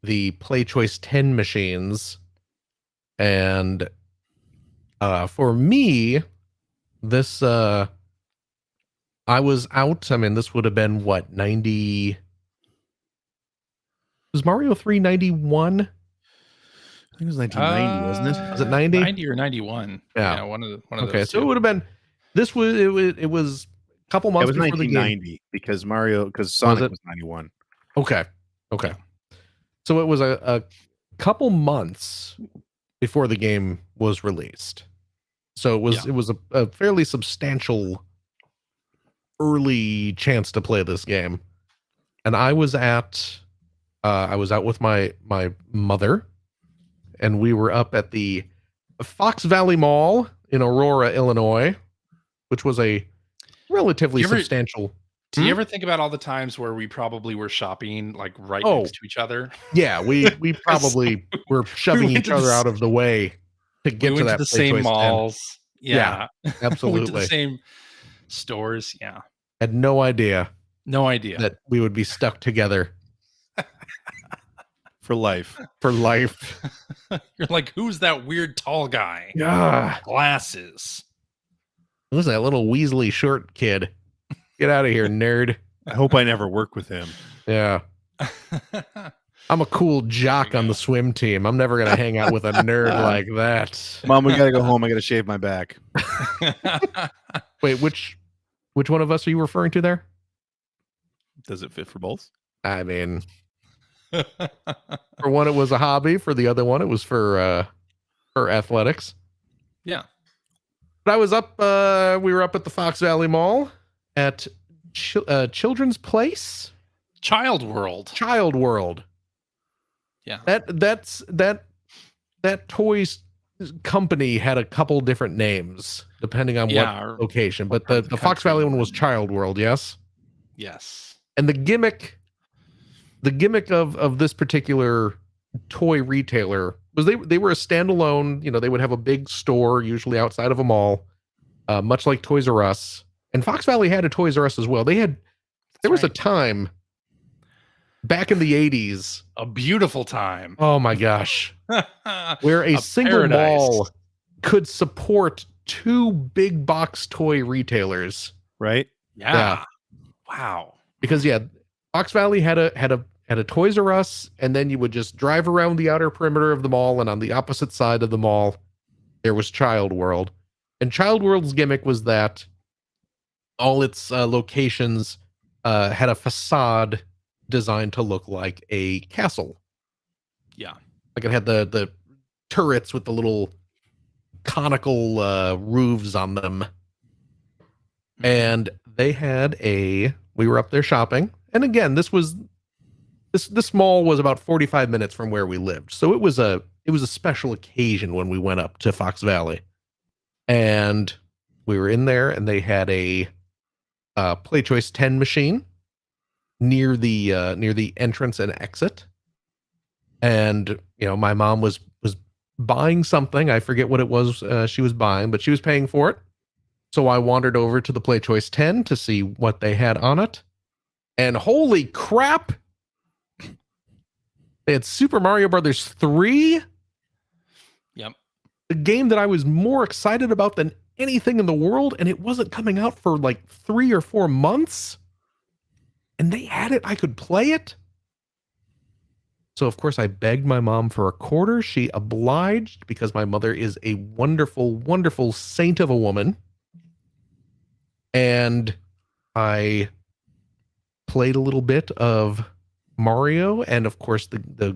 the Play Choice 10 machines, and for me, this I was out. I mean, this would have been what 90. Was Mario 3 91? I think it was 1990, wasn't it? Was it 90? 90 or 91? Yeah, one of those. Okay, so it would have been. This was it was a couple months. It was before 1990 the game. because Sonic was 91. Okay. So it was a couple months before the game was released. So it was a fairly substantial early chance to play this game, and I was at I was out with my mother, and we were up at the Fox Valley Mall in Aurora, Illinois, which was a relatively You ever- substantial. Do you ever think about all the times where we probably were shopping like right Oh. next to each other? Yeah, we probably were shoving went each to the other s- out of the way to get We to went that to the Play same Choice 10. malls. Yeah. We went to Absolutely. the same stores. Yeah. Had no idea No idea. that we would be stuck together For life. for life. You're like, who's that weird tall guy? Ah, Glasses. who's that little Weasley short kid? Get out of here, nerd. I hope I never work with him. Yeah. I'm a cool jock on the swim team. I'm never gonna hang out with a nerd like that. Mom, we gotta go home. I gotta shave my back. Wait, which one of us are you referring to there? Does it fit for both? I mean, for one, it was a hobby. For the other one, it was for athletics. Yeah. But I was up. We were up at the Fox Valley Mall at Children's Place, Child World. Child World. Yeah. That toys company had a couple different names depending on Yeah, what location, what but part of the the Fox country Valley you one were was in. Child World, yes. Yes. And the gimmick of this particular toy retailer was they were a standalone. They would have a big store usually outside of a mall, much like Toys R Us. And Fox Valley had a Toys R Us as well. There was a time back in the 80s. A beautiful time. Oh my gosh. Where a single paradise. mall could support two big box toy retailers. Right? Yeah. Wow. Because Fox Valley had a Toys R Us, and then you would just drive around the outer perimeter of the mall, and on the opposite side of the mall there was Child World. And Child World's gimmick was that all its locations had a facade designed to look like a castle. Yeah. Like it had the turrets with the little conical roofs on them. And they had we were up there shopping. And again, this mall was about 45 minutes from where we lived. So it was a special occasion when we went up to Fox Valley. And we were in there, and they had a Play Choice 10 machine near the entrance and exit. And my mom was buying something. I forget what it was she was buying, but she was paying for it. So I wandered over to the Play Choice 10 to see what they had on it. And holy crap! They had Super Mario Brothers 3. Yep. The game that I was more excited about than anything in the world, and it wasn't coming out for like 3 or 4 months. And they had it. I could play it. So, of course, I begged my mom for a quarter. She obliged because my mother is a wonderful, wonderful saint of a woman. And I played a little bit of Mario, and of course the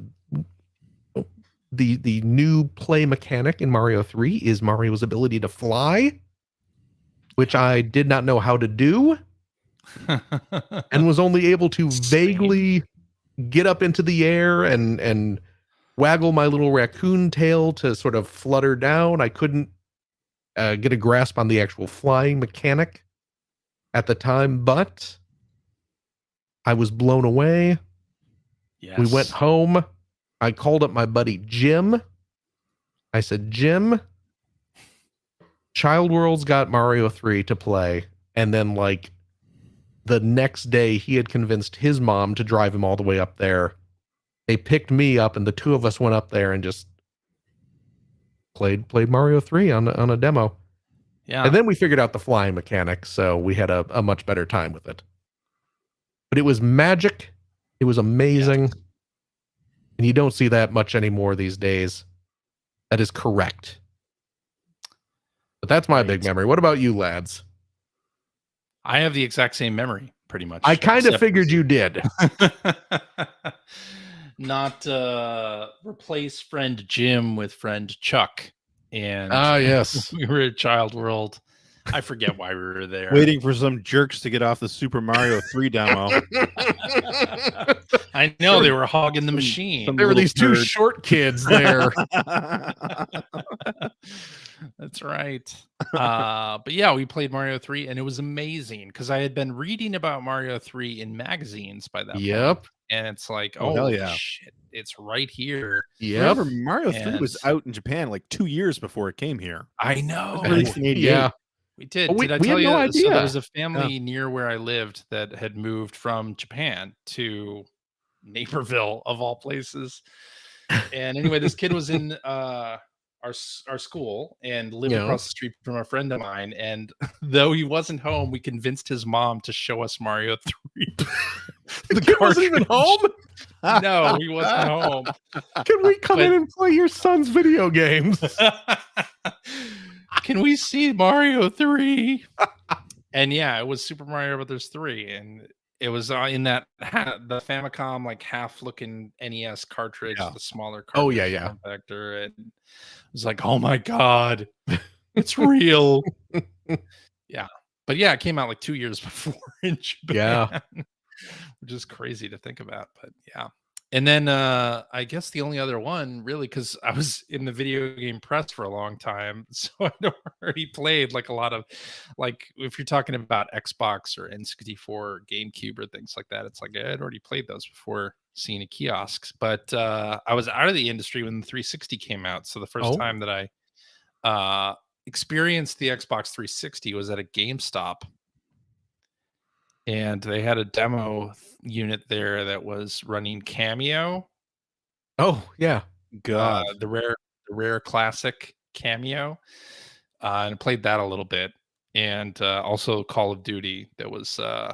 new play mechanic in Mario 3 is Mario's ability to fly, which I did not know how to do and was only able to vaguely get up into the air and waggle my little raccoon tail to sort of flutter down. I couldn't get a grasp on the actual flying mechanic at the time, but I was blown away. Yes. We went home. I called up my buddy Jim. I said, Jim, Child World's got Mario 3 to play. And then like the next day he had convinced his mom to drive him all the way up there. They picked me up, and the two of us went up there and just played Mario 3 on a demo. Yeah. And then we figured out the flying mechanic, so we had a much better time with it. But it was magic. It was amazing. And you don't see that much anymore these days. That is correct. But that's my big memory. What about you, lads? I have the exact same memory, pretty much. I kind of figured you did. Not replace friend Jim with friend Chuck. And yes. we were at Child World. I forget why we were there. Waiting for some jerks to get off the Super Mario 3 demo. I know they were hogging the machine. some There were little these two nerd. short kids there. That's right. But yeah, we played Mario 3 and it was amazing because I had been reading about Mario 3 in magazines by that point. Yep. And it's like, Oh, hell oh yeah. shit, it's right here. Yep. Remember, Mario 3 was And- out in Japan like 2 years before it came here. I know. It was released in 88. Yeah. We did. Oh, we- Did I we tell had you? no So there idea. was a family near where I lived that had moved from Japan to Naperville, of all places. And anyway, this kid was in our school and lived Yeah. across the street from a friend of mine. And though he wasn't home, we convinced his mom to show us Mario 3. The kid wasn't even home. No, he wasn't home. Can we come But- in and play your son's video games? Can we see Mario 3? And yeah, it was Super Mario Brothers 3, and it was in that the Famicom like half looking NES cartridge, Yeah. the smaller cartridge Oh, yeah. form factor, and it was like, oh my god, it's real. Yeah, but yeah, it came out like 2 years before in Japan. Yeah. Which is crazy to think about, but yeah. And then I guess the only other one really, because I was in the video game press for a long time, so I'd already played like a lot of, like if you're talking about Xbox or N64, GameCube or things like that, it's like I had already played those before seeing a kiosks. But I was out of the industry when the 360 came out, so the first Oh. time that I experienced the Xbox 360 was at a GameStop. And they had a demo unit there that was running Cameo, Oh, yeah. God. the rare classic Cameo, and I played that a little bit, and also Call of Duty that was Oh,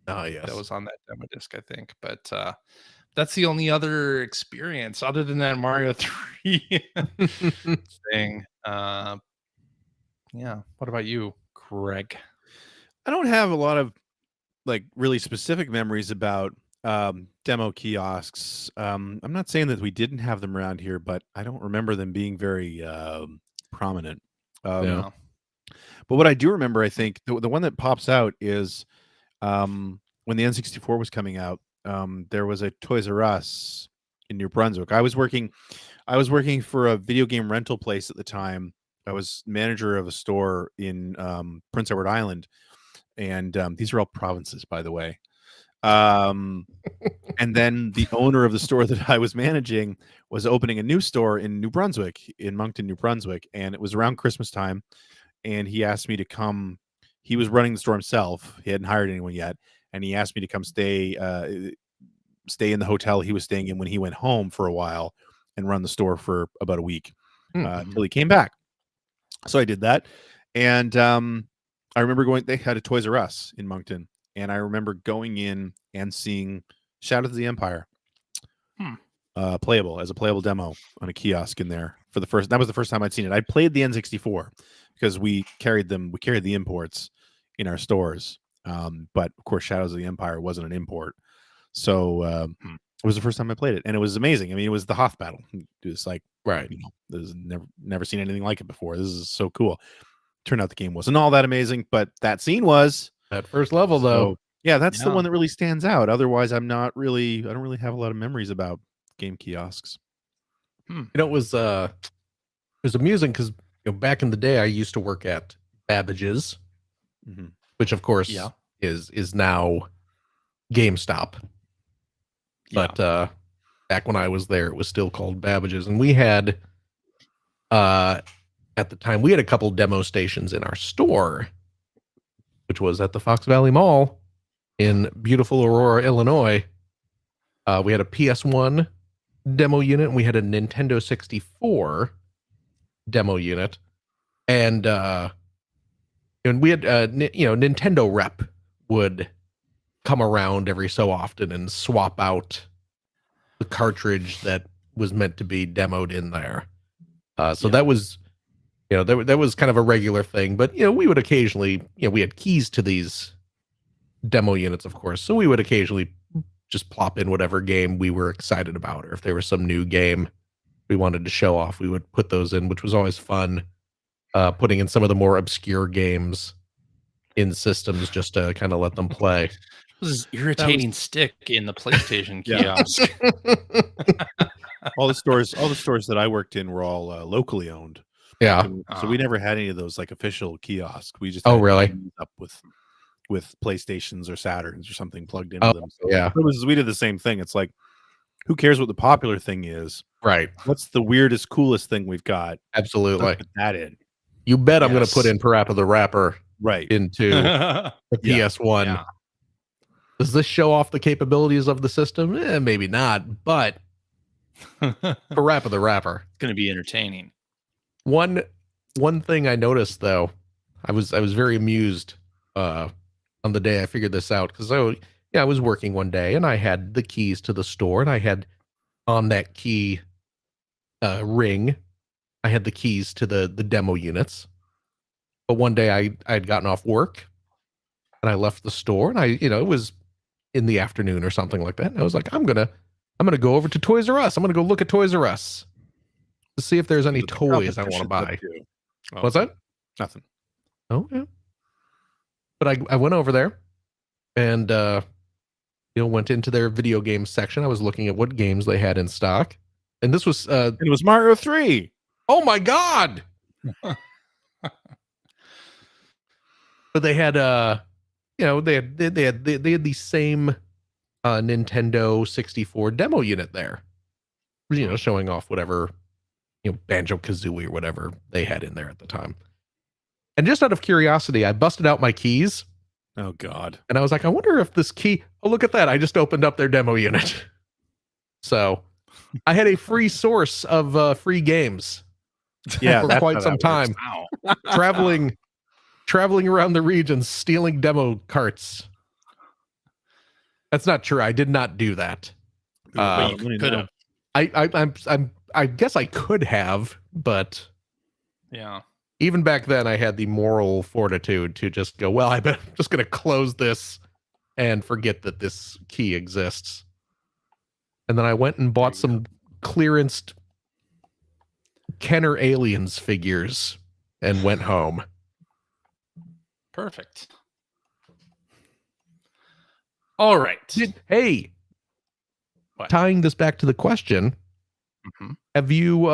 yes. that was on that demo disc, I think. But that's the only other experience other than that Mario 3 thing. Yeah. What about you, Greg? I don't have a lot of like really specific memories about demo kiosks. I'm not saying that we didn't have them around here, but I don't remember them being very prominent. Yeah. But what I do remember, I think the one that pops out is when the N64 was coming out. There was a Toys R Us in New Brunswick. I was working for a video game rental place at the time. I was manager of a store in Prince Edward Island. And these are all provinces, by the way. And then the owner of the store that I was managing was opening a new store in New Brunswick, in Moncton, New Brunswick. And it was around Christmas time. And he asked me to come. He was running the store himself. He hadn't hired anyone yet. And he asked me to come stay in the hotel he was staying in when he went home for a while and run the store for about a week until he came back. So I did that. And I remember they had a Toys R Us in Moncton, and I remember going in and seeing Shadows of the Empire playable as a playable demo on a kiosk in there that was the first time I'd seen it. I played the N64 because we carried the imports in our stores. But of course, Shadows of the Empire wasn't an import. So it was the first time I played it, and it was amazing. I mean, it was the Hoth battle. It was like, Right. There's never seen anything like it before. This is so cool. Turned out the game wasn't all that amazing, but that scene was. That first level, though. So, yeah, that's the Yeah. one that really stands out. Otherwise, I don't really have a lot of memories about game kiosks. You know, it was amusing because back in the day, I used to work at Babbage's, which of course Yeah. is now GameStop. But back when I was there, it was still called Babbage's, and we had at the time we had a couple demo stations in our store, which was at the Fox Valley Mall in beautiful Aurora, Illinois. We had a PS1 demo unit, and we had a Nintendo 64 demo unit, and we had Nintendo rep would come around every so often and swap out the cartridge that was meant to be demoed in there. So that was, that was kind of a regular thing. But we would occasionally, we had keys to these demo units, of course, so we would occasionally just plop in whatever game we were excited about, or if there was some new game we wanted to show off, we would put those in, which was always fun. Putting in some of the more obscure games in systems just to kind of let them play. This is irritating stick in the PlayStation Yeah. kiosk. all the stores that I worked in were all locally owned. Yeah. So we never had any of those like official kiosks. We just Oh, had really? TVs up with PlayStations or Saturns or something plugged into Oh, them. So yeah. we did the same thing. It's like, who cares what the popular thing is? Right. What's the weirdest, coolest thing we've got? Absolutely. Let's put that in. You bet I'm going to Yes. put in Parappa the Rapper Right. into the Yeah. PS1. Yeah. Does this show off the capabilities of the system? Maybe not, but Parappa the Rapper. It's going to be entertaining. One thing I noticed though, I was very amused on the day I figured this out, because I was working one day and I had the keys to the store, and I had on that key ring, I had the keys to the demo units. But one day I had gotten off work and I left the store, and it was in the afternoon or something like that. And I was like, I'm gonna go over to Toys R Us. I'm gonna go look at Toys R Us to see if there's any toys I want to buy. What's that? Nothing. Oh yeah. But I went over there and went into their video game section. I was looking at what games they had in stock. And this was And it was Mario 3. oh my god. But they had they had the same Nintendo 64 demo unit there. Showing off whatever Banjo-Kazooie or whatever they had in there at the time. And just out of curiosity, I busted out my keys. Oh god. And I was like, I wonder if this key, oh look at that, I just opened up their demo unit. So I had a free source of free games Yeah, for that's quite how some that works. time. Traveling around the regions, stealing demo carts. That's not true. I did not do that. But you could have. I guess I could have, but Yeah. even back then I had the moral fortitude to just go, well, I'm just going to close this and forget that this key exists. And then I went and bought some clearanced Kenner Aliens figures and went home. Perfect. All right. Hey, What? tying this back to the question, have you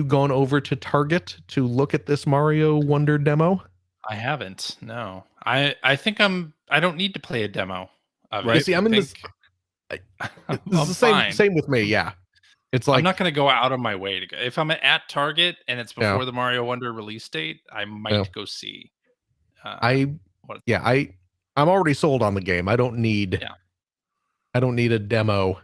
gone over to Target to look at this Mario Wonder demo? I haven't. No. I think I don't need to play a demo of Right. it. See, I'm in this. This is the same with me. Yeah. It's like I'm not going to go out of my way to go. If I'm at Target and it's before the Mario Wonder release date, I might go see. I'm already sold on the game. I don't need a demo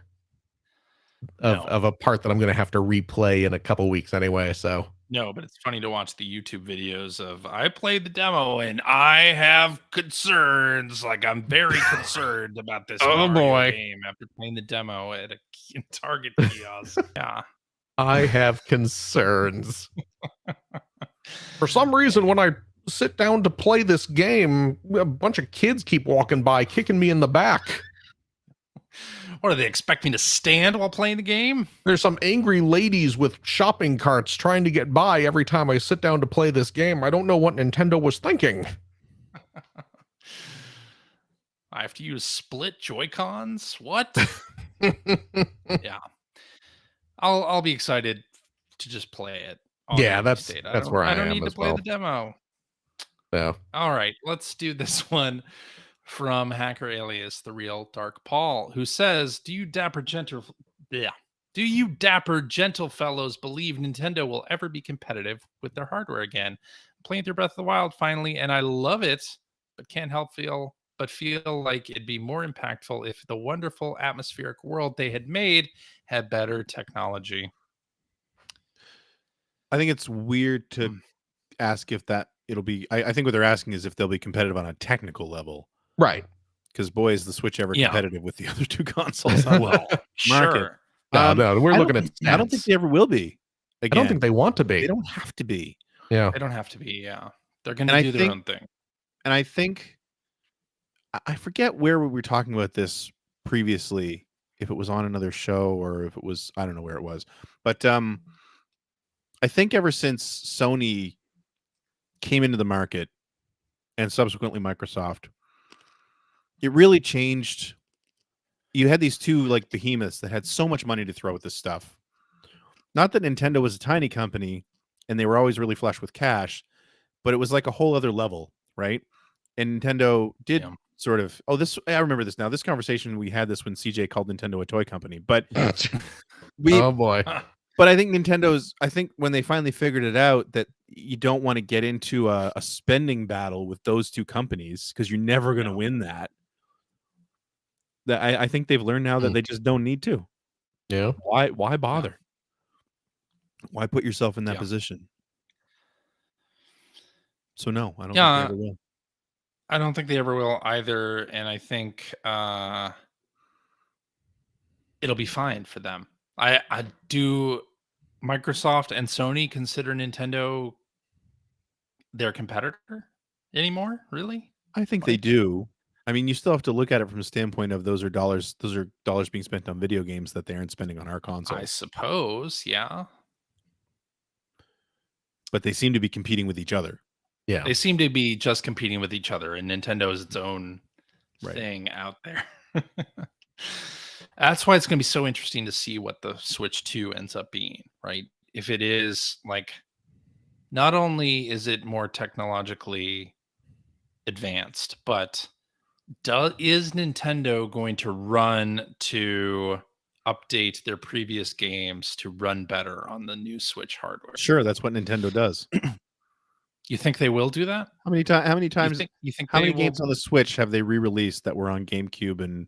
of a part that I'm going to have to replay in a couple weeks anyway. So no, but it's funny to watch the YouTube videos of I played the demo and I have concerns. Like I'm very concerned about this Mario game after playing the demo at a Target kiosk. Yeah, I have concerns. For some reason, when I sit down to play this game, a bunch of kids keep walking by, kicking me in the back. What, do they expect me to stand while playing the game? There's some angry ladies with shopping carts trying to get by every time I sit down to play this game. I don't know what Nintendo was thinking. I have to use split Joy-Cons? What? Yeah. I'll be excited to just play it. Yeah, that's where I am. I don't need to play the demo. Yeah. All right, let's do this one from Hacker Alias, the real Dark Paul, who says, Do you dapper gentle fellows believe Nintendo will ever be competitive with their hardware again? I'm playing through Breath of the Wild finally, and I love it, but can't help feel like it'd be more impactful if the wonderful atmospheric world they had made had better technology. I think it's weird to ask if that it'll be. I think what they're asking is if they'll be competitive on a technical level. Right. Because boy, is the Switch ever competitive with the other two consoles? Well, sure. No, we're looking at stats. I don't think they ever will be. Again, I don't think they want to be. They don't have to be. Yeah. They don't have to be. Yeah. They're going to do their own thing. And I think, I forget where we were talking about this previously, if it was on another show or if it was, I don't know where it was. But I think ever since Sony came into the market and subsequently Microsoft, it really changed. You had these two like behemoths that had so much money to throw at this stuff. Not that Nintendo was a tiny company and they were always really flush with cash, but it was like a whole other level, right? And Nintendo did sort of, I remember this now. This conversation, we had this when CJ called Nintendo a toy company, but oh boy. But I think when they finally figured it out that you don't want to get into a spending battle with those two companies because you're never going to win that. That I think they've learned now that they just don't need to. Yeah. Why bother? Why put yourself in that position? So no, I don't think they ever will. I don't think they ever will either, and I think it'll be fine for them. I do. Microsoft and Sony consider Nintendo their competitor anymore? Really? I think they do. I mean, you still have to look at it from a standpoint of those are dollars being spent on video games that they aren't spending on our console. I suppose, yeah. But they seem to be competing with each other. Yeah. They seem to be just competing with each other, and Nintendo is its own thing out there. That's why it's going to be so interesting to see what the Switch 2 ends up being, right? If it is like, not only is it more technologically advanced, but is Nintendo going to run to update their previous games to run better on the new Switch hardware? Sure, that's what Nintendo does. You think they will do that? How many times? You think how many games on the Switch have they re-released that were on GameCube and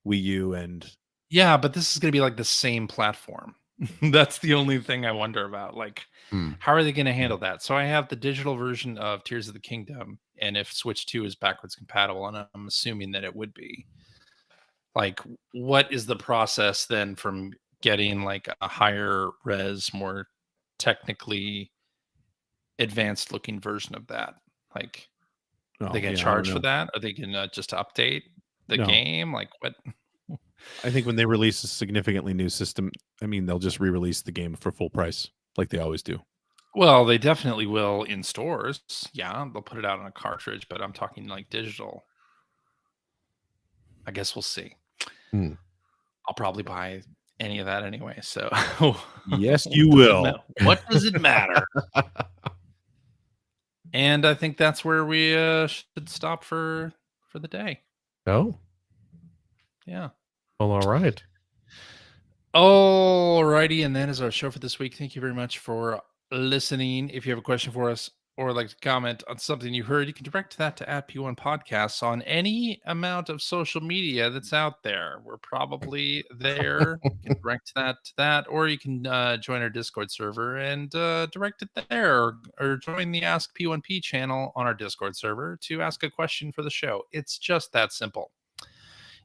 Wii U and? Yeah, but this is going to be like the same platform. That's the only thing I wonder about. Like, how are they going to handle that? So I have the digital version of Tears of the Kingdom, and if Switch 2 is backwards compatible, and I'm assuming that it would be, like, what is the process then from getting like a higher res, more technically advanced looking version of that? Like, are they going to charge for that? Are they going to just update the game? Like, what? I think when they release a significantly new system, I mean, they'll just re-release the game for full price, like they always do. Well, they definitely will in stores. Yeah, they'll put it out on a cartridge, but I'm talking like digital. I guess we'll see. I'll probably buy any of that anyway. So yes, you will. What does it matter? And I think that's where we should stop for the day. Oh, yeah. Well, all right. Alrighty, and that is our show for this week. Thank you very much for listening. If you have a question for us or like to comment on something you heard, you can direct that to @P1 Podcasts on any amount of social media that's out there. We're probably there. You can direct that to that, or you can join our Discord server and direct it there, or join the Ask P1P channel on our Discord server to ask a question for the show. It's just that simple.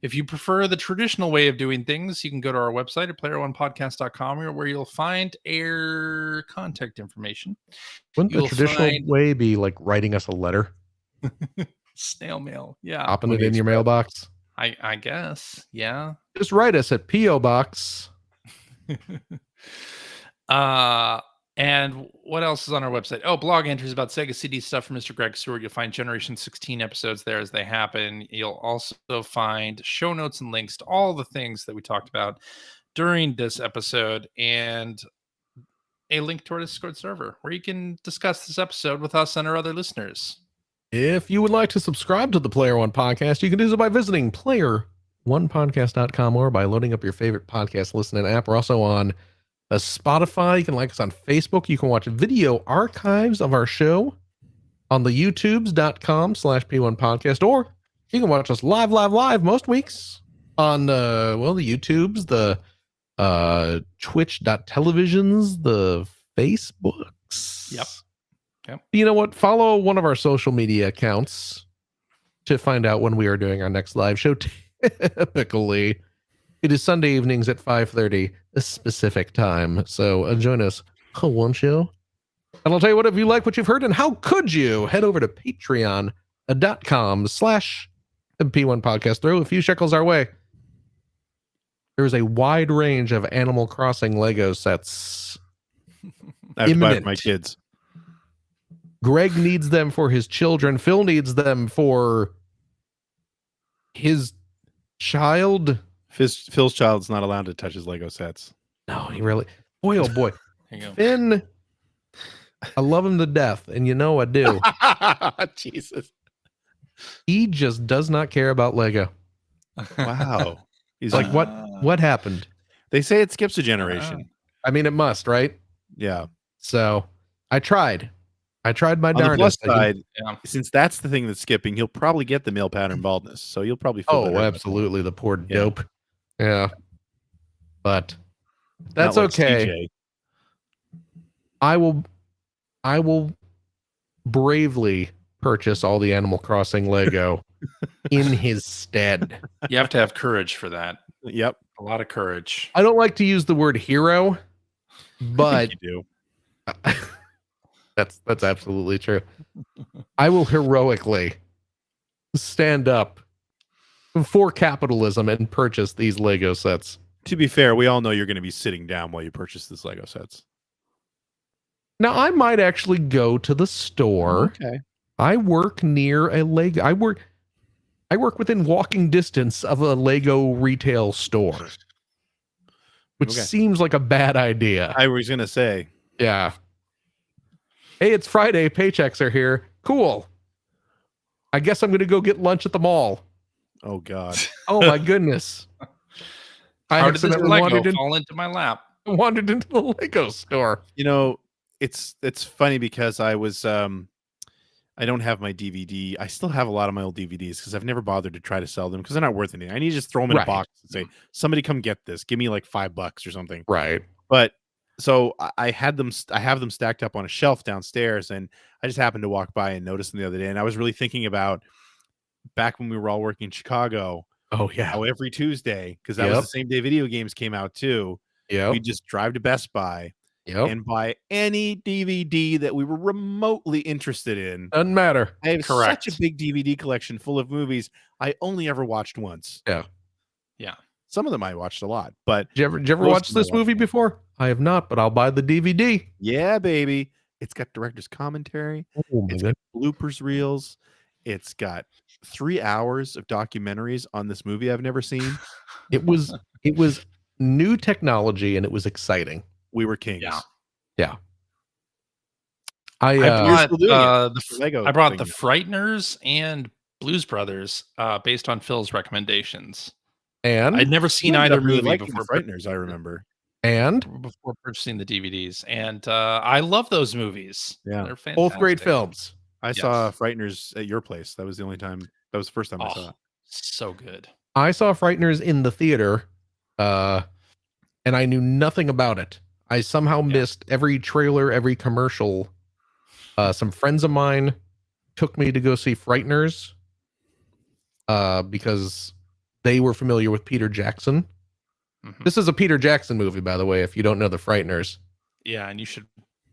If you prefer the traditional way of doing things, you can go to our website at player1podcast.com, where you'll find our contact information. Wouldn't the traditional way be like writing us a letter? Snail mail, yeah. Popping it in your mailbox? I guess, yeah. Just write us at P.O. Box. And what else is on our website? Oh, blog entries about Sega CD stuff from Mr. Greg Seward. You'll find Generation 16 episodes there as they happen. You'll also find show notes and links to all the things that we talked about during this episode, and a link to our Discord server where you can discuss this episode with us and our other listeners. If you would like to subscribe to the Player One Podcast, you can do so by visiting player1podcast.com or by loading up your favorite podcast listening app. We're also on Spotify. You can like us on Facebook. You can watch video archives of our show on the youtubes.com/P1 Podcast, or you can watch us live most weeks on the YouTubes, the Twitch.televisions, the Facebooks. Yep. You know what? Follow one of our social media accounts to find out when we are doing our next live show. Typically, it is Sunday evenings at 5:30 specific time. So join us, won't you? And I'll tell you what, if you like what you've heard, and how could you, head over to patreon.com/P1 Podcast. Throw a few shekels our way. There is a wide range of Animal Crossing Lego sets. I have to buy it for my kids. Greg needs them for his children. Phil needs them for his child. Phil's child's not allowed to touch his Lego sets. No, he really. Boy, oh boy, There you go. Finn. I love him to death, and you know I do. Jesus. He just does not care about Lego. Wow. He's Like what happened? They say it skips a generation. I mean, it must, right? Yeah. So I tried my On the plus darndest. side, Yeah. since that's the thing that's skipping, he'll probably get the male pattern baldness. So you'll probably feel better Oh, about absolutely. The poor Yeah. dope. Yeah. But it. that's Not like okay. CJ. I will bravely purchase all the Animal Crossing Lego in his stead. You have to have courage for that. Yep. A lot of courage. I don't like to use the word hero, but you do. that's absolutely true. I will heroically stand up for capitalism and purchase these Lego sets. To be fair, we all know you're going to be sitting down while you purchase this Lego sets. Now, I might actually go to the store. Okay. I work near a Lego. I work within walking distance of a Lego retail store, which Okay. seems like a bad idea. I was going to say. Yeah. Hey, it's Friday. Paychecks are here. Cool. I guess I'm going to go get lunch at the mall. Oh, God. Oh, my goodness. I How did this accidentally Lego fall into my lap? wandered into the Lego store. You know, it's funny because I was I don't have my DVD. I still have a lot of my old DVDs because I've never bothered to try to sell them because they're not worth anything. I need to just throw them in a Right. box and say, somebody come get this. Give me like $5 or something. Right. But so I have them stacked up on a shelf downstairs, and I just happened to walk by and notice them the other day. And I was really thinking about back when we were all working in Chicago, Oh, yeah. how every Tuesday, because that was Yep. the same day video games came out too. Yep. We just drive to Best Buy Yep. and buy any DVD that we were remotely interested in. Doesn't matter. I have Correct. such a big DVD collection full of movies I only ever watched once. Yeah. Yeah. Some of them I watched a lot, but Did you ever Most watch of them I this movie before? I have not, but I'll buy the DVD. yeah, baby. It's got director's commentary. Oh, my It's God. got bloopers reels. It's got 3 hours of documentaries on this movie I've never seen. It was new technology and it was exciting. We were kings. Yeah. I You're brought, still doing it. the The Lego I brought thing. the Frighteners and Blues Brothers based on Phil's recommendations. and I'd never seen You ended either up really movie liking before, the Frighteners, I remember. before purchasing the DVDs, and I love those movies. Yeah. They're fantastic. both great films. I saw Frighteners at your place. That was the only time. That was the first time I saw Oh, it. so good. I saw Frighteners in the theater, and I knew nothing about it. I somehow missed every trailer, every commercial. Some friends of mine took me to go see Frighteners because they were familiar with Peter Jackson. Mhm. This is a Peter Jackson movie, by the way, if you don't know the Frighteners. Yeah, and you should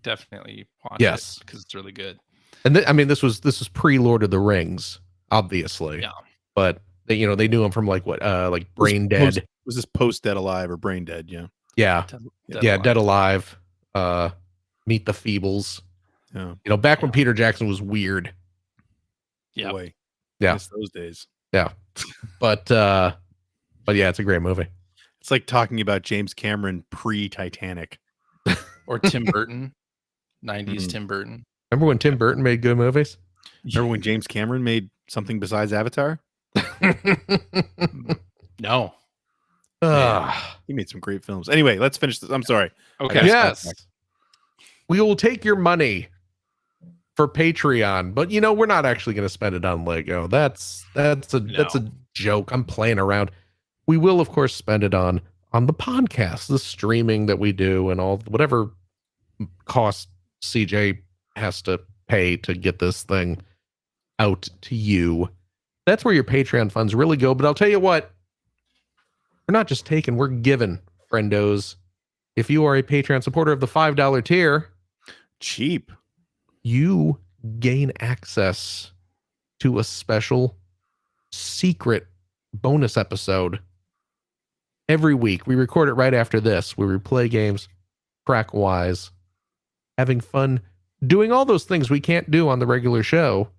definitely watch Yes. it because it's really good. And I mean, this was pre Lord of the Rings, obviously. Yeah. But they knew him from like Brain Dead. Was this post Dead Alive or Brain Dead? Yeah. Yeah. Dead Dead Alive. Alive. Meet the Feebles. Yeah. Back when Yeah. Peter Jackson was weird. Yeah. Boy. Yeah. Miss those days. But yeah, it's a great movie. It's like talking about James Cameron pre-Titanic. Or Tim Burton, 90s Mhm. Tim Burton. Remember when Tim Burton made good movies? Remember when James Cameron made something besides Avatar? No. Ah, He made some great films. Anyway, let's finish this. I'm sorry. Okay. yes. We will take your money for Patreon, but we're not actually going to spend it on Lego. That's a joke. I'm playing around. We will, of course, spend it on the podcast, the streaming that we do, and all whatever cost CJ has to pay to get this thing out to you. That's where your Patreon funds really go. But I'll tell you what, we're not just taking, we're giving, friendos. If you are a Patreon supporter of the $5 tier, Cheap. you gain access to a special secret bonus episode every week. We record it right after this, where we play games, crack wise, having fun, doing all those things we can't do on the regular show.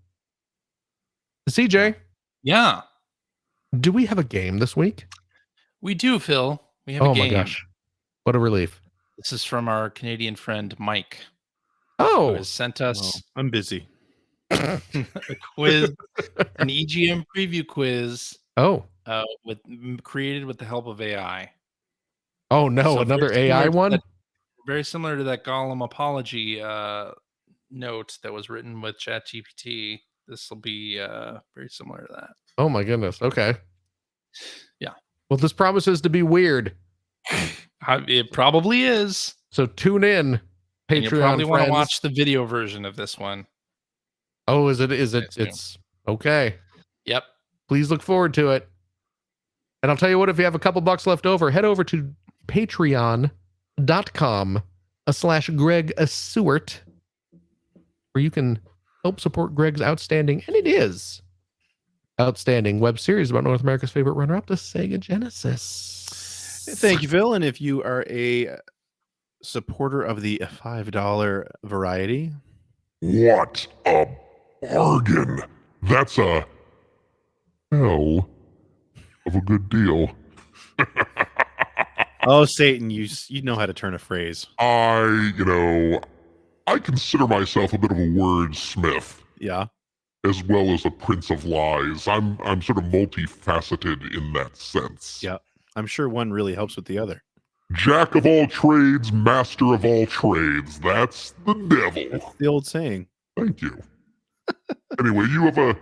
CJ, Yeah. Do we have a game this week? We do, Phil. We have Oh a game. my gosh. What a relief. This is from our Canadian friend Mike, who Oh, has sent us I'm busy. a quiz, an EGM preview quiz oh, created with the help of AI. oh no, So another very AI similar to one? that- very similar to that Gollum apology note that was written with ChatGPT. This will be very similar to that. Oh my goodness. Okay. Yeah. Well, this promises to be weird. It probably is. So tune in, And you probably Patreon want to friends. watch the video version of this one. Oh, is it? Is it? assume. It's okay. Yep. Please look forward to it. And I'll tell you what, if you have a couple bucks left over, head over to patreon.com/Greg Seward, where you can help support Greg's outstanding, and it is outstanding web series about North America's favorite runner-up, the Sega Genesis. Thank you, Phil. And if you are a supporter of the $5 variety, What a bargain! That's a hell of a good deal. oh Satan, you know how to turn a phrase. I consider myself a bit of a wordsmith Yeah. as well as a prince of lies. I'm sort of multifaceted in that sense. Yeah. I'm sure one really helps with the other. Jack of all trades, master of all trades. That's the devil. That's the old saying. Thank you. Anyway, you have a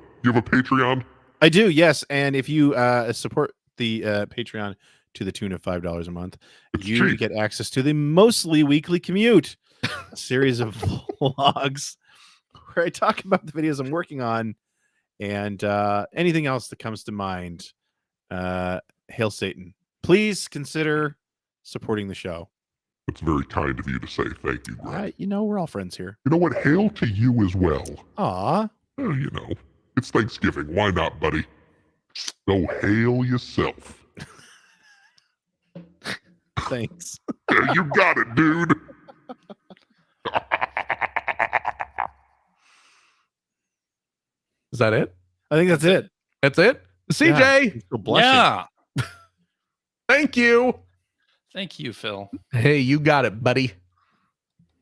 Patreon? I do, yes. And if you support the Patreon to the tune of $5 a month, It's you cheap. get access to the Mostly Weekly Commute, a series of vlogs where I talk about the videos I'm working on and anything else that comes to mind. Hail Satan. Please consider supporting the show. It's very kind of you to say. Thank you, Greg. We're all friends here. You know what? Hail to you as well. Aw. It's Thanksgiving. Why not, buddy? So hail yourself. Thanks. Yeah, you got it, dude. Is that it? I think that's it. That's it? CJ, I'm still blushing. Yeah. thank you. Thank you, Phil. Hey, you got it, buddy.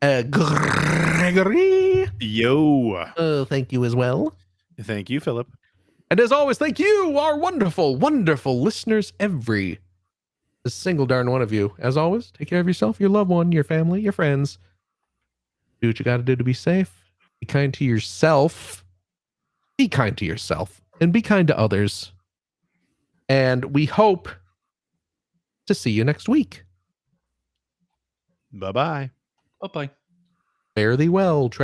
Gregory. Yo. Thank you as well. Thank you, Philip. And as always, thank you, our wonderful, wonderful listeners, every single darn one of you. As always, take care of yourself, your loved one, your family, your friends. Do what you got to do to be safe. Be kind to yourself. Be kind to yourself and be kind to others. And we hope to see you next week. Bye-bye. Bye-bye. Fare thee well, travel.